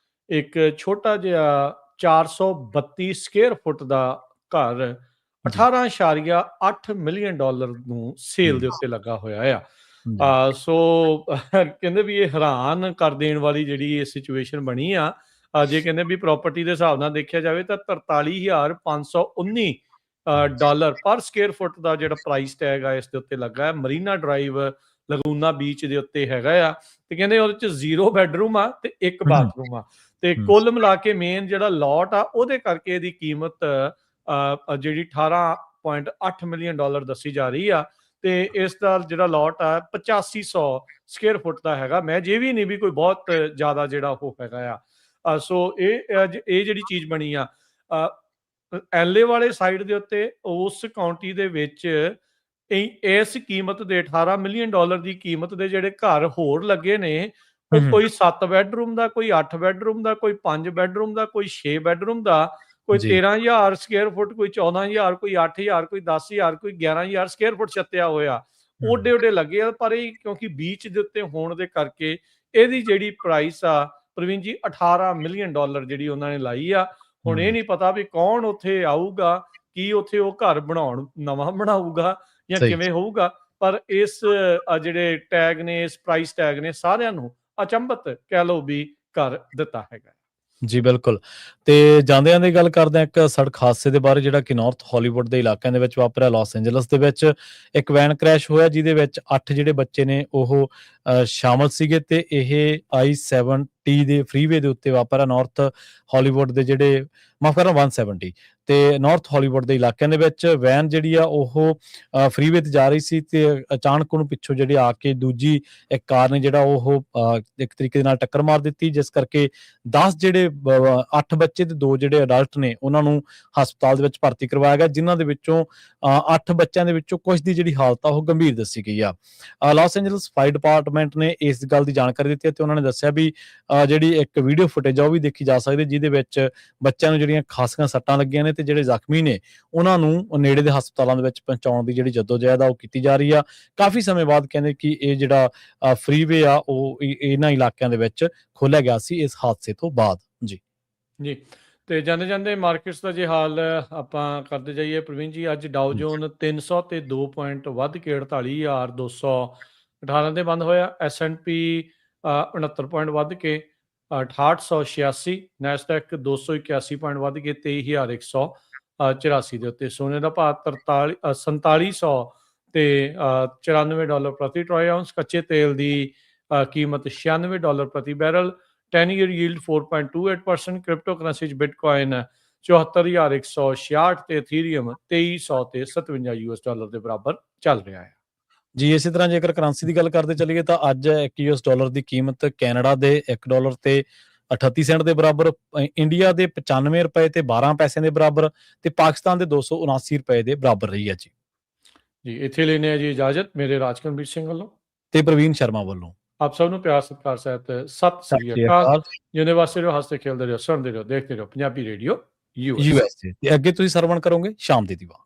ਇੱਕ ਛੋਟਾ ਜਿਹਾ 432 ਸਕੁਅਰ ਫੁੱਟ ਦਾ ਘਰ $18.8 ਮਿਲੀਅਨ ਨੂੰ ਸੇਲ ਦੇ ਉੱਤੇ ਲੱਗਾ ਹੋਇਆ ਆ। ਸੋ ਕਹਿੰਦੇ ਵੀ ਇਹ ਹੈਰਾਨ ਕਰ ਦੇਣ ਵਾਲੀ ਜਿਹੜੀ ਇਹ ਸਿਚੁਏਸ਼ਨ ਬਣੀ ਆ। ਜੇ ਕਹਿੰਦੇ ਵੀ ਪ੍ਰਾਪਰਟੀ ਦੇ ਹਿਸਾਬ ਨਾਲ ਦੇਖਿਆ ਜਾਵੇ ਤਾਂ $43,519 ਪਰ ਸਕੁਅਰ ਫੁੱਟ ਦਾ ਜਿਹੜਾ ਪ੍ਰਾਈਸ ਟੈਗ ਆ ਇਸ ਦੇ ਉੱਤੇ ਲੱਗਾ ਹੈ। ਮਰੀਨਾ ਡਰਾਈਵ ਲਗੂਨਾ ਬੀਚ ਦੇ ਉੱਤੇ ਹੈਗਾ ਆ ਤੇ ਕਹਿੰਦੇ ਉਹਦੇ ਚ 0 ਬੈਡਰੂਮ ਆ ਤੇ 1 ਬਾਥਰੂਮ ਆ ਤੇ ਕੁੱਲ ਮਿਲਾ ਕੇ ਮੇਨ ਜਿਹੜਾ ਲੋਟ ਆ ਉਹਦੇ ਕਰਕੇ ਇਹਦੀ ਕੀਮਤ ਜਿਹੜੀ $18.8 ਮਿਲੀਅਨ ਦੱਸੀ ਜਾ ਰਹੀ ਆ। ਤੇ ਇਸ ਦਾ ਜਿਹੜਾ ਲੋਟ ਆ 8500 ਸਕੁਅਰ ਫੁੱਟ ਦਾ ਹੈਗਾ। ਮੈਂ ਜੇ ਵੀ ਨਹੀਂ ਵੀ ਕੋਈ ਬਹੁਤ ਜ਼ਿਆਦਾ ਜਿਹੜਾ ਉਹ ਹੈਗਾ ਆ। ਸੋ ਇਹ ਜਿਹੜੀ ਚੀਜ਼ ਬਣੀ ਆ ਐਲਏ ਵਾਲੇ ਸਾਈਡ ਦੇ ਉੱਤੇ, ਉਸ ਕਾਉਂਟੀ ਦੇ ਵਿੱਚ ਇਸ ਕੀਮਤ ਦੇ $18 ਮਿਲੀਅਨ ਦੀ ਕੀਮਤ ਦੇ ਜਿਹੜੇ ਘਰ ਹੋਰ ਲੱਗੇ ਨੇ, ਉਹ ਕੋਈ 7 ਬੈਡਰੂਮ ਦਾ, ਕੋਈ 8 ਬੈਡਰੂਮ ਦਾ, ਕੋਈ 5 ਬੈਡਰੂਮ ਦਾ, ਕੋਈ 6 ਬੈਡਰੂਮ ਦਾ, ਕੋਈ 13,000 ਸਕੁਅਰ ਫੁੱਟ, ਕੋਈ 14,000, ਕੋਈ 8,000, ਕੋਈ 10,000, ਕੋਈ 11,000 ਸਕੁਅਰ ਫੁੱਟ ਛੱਤਿਆ ਹੋਇਆ, ਓਡੇ ਲੱਗੇ ਆ। ਪਰ ਇਹ ਕਿਉਂਕਿ ਬੀਚ ਦੇ ਉੱਤੇ ਹੋਣ ਦੇ ਕਰਕੇ ਇਹਦੀ ਜਿਹੜੀ ਪ੍ਰਾਈਸ ਆ ਪ੍ਰਵੀਨ ਜੀ $18 ਮਿਲੀਅਨ ਜਿਹੜੀ ਉਹਨਾਂ ਨੇ ਲਾਈ ਆ। ਹੁਣ ਇਹ ਨਹੀਂ ਪਤਾ ਵੀ ਕੌਣ ਉੱਥੇ ਆਊਗਾ, ਕੀ ਉੱਥੇ ਉਹ ਘਰ ਨਵਾਂ ਬਣਾਊਗਾ ਜਾਂ ਕਿਵੇਂ ਹੋਊਗਾ। ਪਰ ਇਸ ਜਿਹੜੇ ਟੈਗ ਨੇ, ਇਸ ਪ੍ਰਾਈਸ ਟੈਗ ਨੇ ਸਾਰਿਆਂ ਨੂੰ ਅਚੰਭਤ ਕਹਿ ਲਓ ਵੀ ਕਰ ਦਿੱਤਾ ਹੈਗਾ। ਜੀ ਬਿਲਕੁਲ। ਤੇ ਜਾਂਦਿਆਂ ਦੀ ਗੱਲ ਕਰਦੇ ਹਾਂ ਇੱਕ ਸੜਕ ਹਾਦਸੇ ਦੇ ਬਾਰੇ ਜਿਹੜਾ ਕਿ ਨਾਰਥ ਹਾਲੀਵੁੱਡ ਦੇ ਇਲਾਕਿਆਂ ਦੇ ਵਿੱਚ ਵਾਪਰਿਆ। ਲਾਸ ਐਂਜਲਸ ਦੇ ਵਿੱਚ ਇੱਕ ਵੈਨ ਕ੍ਰੈਸ਼ ਹੋਇਆ ਜਿਹਦੇ ਵਿੱਚ 8 ਜਿਹੜੇ ਬੱਚੇ ਨੇ ਉਹ ਸ਼ਾਮਲ ਸੀਗੇ ਤੇ ਇਹ I-70 ਦੇ ਫ੍ਰੀਵੇ ਦੇ ਉੱਤੇ ਵਾਪਰਿਆ। ਨਾਰਥ ਹਾਲੀਵੁੱਡ ਦੇ ਜਿਹੜੇ ਮਾਫ਼ ਕਰਨਾ 170 ਤੇ ਨਾਰਥ ਹਾਲੀਵੁੱਡ ਦੇ ਇਲਾਕਿਆਂ ਦੇ ਵਿੱਚ ਵੈਨ ਜਿਹੜੀ ਆ ਉਹ ਫ੍ਰੀਵੇ ਤੇ ਜਾ ਰਹੀ ਸੀ ਤੇ ਅਚਾਨਕ ਉਹਨੂੰ ਪਿੱਛੋਂ ਜਿਹੜੇ ਆ ਕੇ ਦੂਜੀ ਇੱਕ ਕਾਰ ਨੇ ਜਿਹੜਾ ਉਹ ਇੱਕ ਤਰੀਕੇ ਦੇ ਨਾਲ ਟੱਕਰ ਮਾਰ ਦਿੱਤੀ, ਜਿਸ ਕਰਕੇ 10 ਜਿਹੜੇ 8 ਬੱਚੇ ਤੇ 2 ਜਿਹੜੇ ਅਡਲਟ ਨੇ ਉਹਨਾਂ ਨੂੰ ਹਸਪਤਾਲ ਦੇ ਵਿੱਚ ਭਰਤੀ ਕਰਵਾਇਆ ਗਿਆ, ਜਿਨ੍ਹਾਂ ਦੇ ਵਿੱਚੋਂ 8 ਬੱਚਿਆਂ ਦੇ ਵਿੱਚੋਂ ਕੁਝ ਦੀ ਜਿਹੜੀ ਹਾਲਤ ਆ ਉਹ ਗੰਭੀਰ ਦੱਸੀ ਗਈ ਆ। ਲਾਸ ਐਂਜਲਸ ਫਾਇਰ ਡਿਪਾਰਟਮੈਂਟ ਨੇ ਇਸ ਗੱਲ ਦੀ ਜਾਣਕਾਰੀ ਦਿੱਤੀ ਤੇ ਉਹਨਾਂ ਨੇ ਦੱਸਿਆ ਵੀ ਜਿਹੜੀ ਇੱਕ ਵੀਡੀਓ ਫੁਟੇਜ ਆ ਉਹ ਵੀ ਦੇਖੀ ਜਾ ਸਕਦੀ, ਜਿਹਦੇ ਵਿੱਚ ਬੱਚਿਆਂ ਨੂੰ ਜਿਹੜੀਆਂ ਖਾਸੀਆਂ ਸੱਟਾਂ ਲੱਗੀਆਂ ਨੇ ਤੇ ਜਿਹੜੇ ਜ਼ਖਮੀ ਨੇ ਉਹਨਾਂ ਨੂੰ ਨੇੜੇ ਦੇ ਹਸਪਤਾਲਾਂ ਦੇ ਵਿੱਚ ਪਹੁੰਚਾਉਣ ਦੀ ਜਿਹੜੀ ਜੱਦੋਜਹਿਦ ਆ ਉਹ ਕੀਤੀ ਜਾ ਰਹੀ ਆ। ਕਾਫੀ ਸਮੇਂ ਬਾਅਦ ਕਹਿੰਦੇ ਕਿ ਇਹ ਜਿਹੜਾ ਫ੍ਰੀਵੇ ਆ ਉਹ ਇਹਨਾਂ ਇਲਾਕਿਆਂ ਦੇ ਵਿੱਚ ਖੋਲ੍ਹਿਆ ਗਿਆ ਸੀ ਇਸ ਹਾਦਸੇ ਤੋਂ ਬਾਅਦ। ਜੀ ਤੇ ਜਾਂਦੇ ਮਾਰਕੀਟਸ ਦਾ ਜੇ ਹਾਲ ਆਪਾਂ ਕਰਦੇ ਜਾਈਏ ਪ੍ਰਵੀਨ ਜੀ, ਅੱਜ ਡਾਓ ਜੋਨ 302 ਪੁਆਇੰਟ ਵੱਧ ਕੇ 48,218 ਤੇ ਬੰਦ ਹੋਇਆ। S&P 69 ਪੁਆਇੰਟ ਵੱਧ ਕੇ 6886, ਨੈਸਡੈਕ 281 ਪੁਆਇੰਟ ਵੱਧ ਕੇ 23,184 ਦੇ ਉੱਤੇ। ਸੋਨੇ ਦਾ ਭਾਅ 4700 ਤੇ $94 ਪ੍ਰਤੀ ਟਰੋਏ ਆਉਂਸ। ਕੱਚੇ ਤੇਲ ਦੀ ਕੀਮਤ $96 ਪ੍ਰਤੀ barrel. 10-year yield 4.28%। Crypto currency 'ਚ ਬਿਟਕੋਇਨ 74,166 ਤੇ ਇਥੀਰੀਅਮ 2300 ਤੇ $57 ਦੇ ਬਰਾਬਰ ਚੱਲ ਰਿਹਾ ਹੈ। ਜੀ ਇਸੇ ਤਰ੍ਹਾਂ ਜੇਕਰ ਕਰੰਸੀ ਦੀ ਗੱਲ ਕਰਦੇ ਚੱਲੀਏ ਤਾਂ ਅੱਜ $1 ਦੀ ਕੀਮਤ ਕੈਨੇਡਾ ਦੇ $1 ਤੇ 38 ਸੈਂਟ ਦੇ ਬਰਾਬਰ, ਇੰਡੀਆ ਦੇ ₹95 ਤੇ 12 ਪੈਸੇ ਦੇ ਬਰਾਬਰ ਤੇ ਪਾਕਿਸਤਾਨ ਦੇ $279 ਦੇ ਬਰਾਬਰ ਰਹੀ ਹੈ। ਜੀ ਇੱਥੇ ਲੈਣੇ ਆ ਜੀ ਇਜਾਜ਼ਤ ਮੇਰੇ ਰਾਜਕਨਵੀਰ ਸਿੰਘ ਵੱਲੋਂ ਤੇ ਪ੍ਰਵੀਨ ਸ਼ਰਮਾ ਵੱਲੋਂ। ਆਪ ਸਭ ਨੂੰ ਪਿਆਰ ਸਤਿਕਾਰ ਸਹਿਤ ਸਤਿ ਸ੍ਰੀ ਅਕਾਲ। ਜਿਉਂਦੇ ਵਾਸਤੇ ਰਹੋ, ਹੱਸਦੇ ਖੇਲਦੇ ਰਹੋ, ਸੁਣਦੇ ਰਹੋ, ਦੇਖਦੇ ਰਹੋ ਪੰਜਾਬੀ ਰੇਡੀਓ USA। ਤੇ ਅੱਗੇ ਤੁਸੀਂ ਸਰਵਣ ਕਰੋਗੇ ਸ਼ਾਮ ਦੀ ਦੀਵਾ।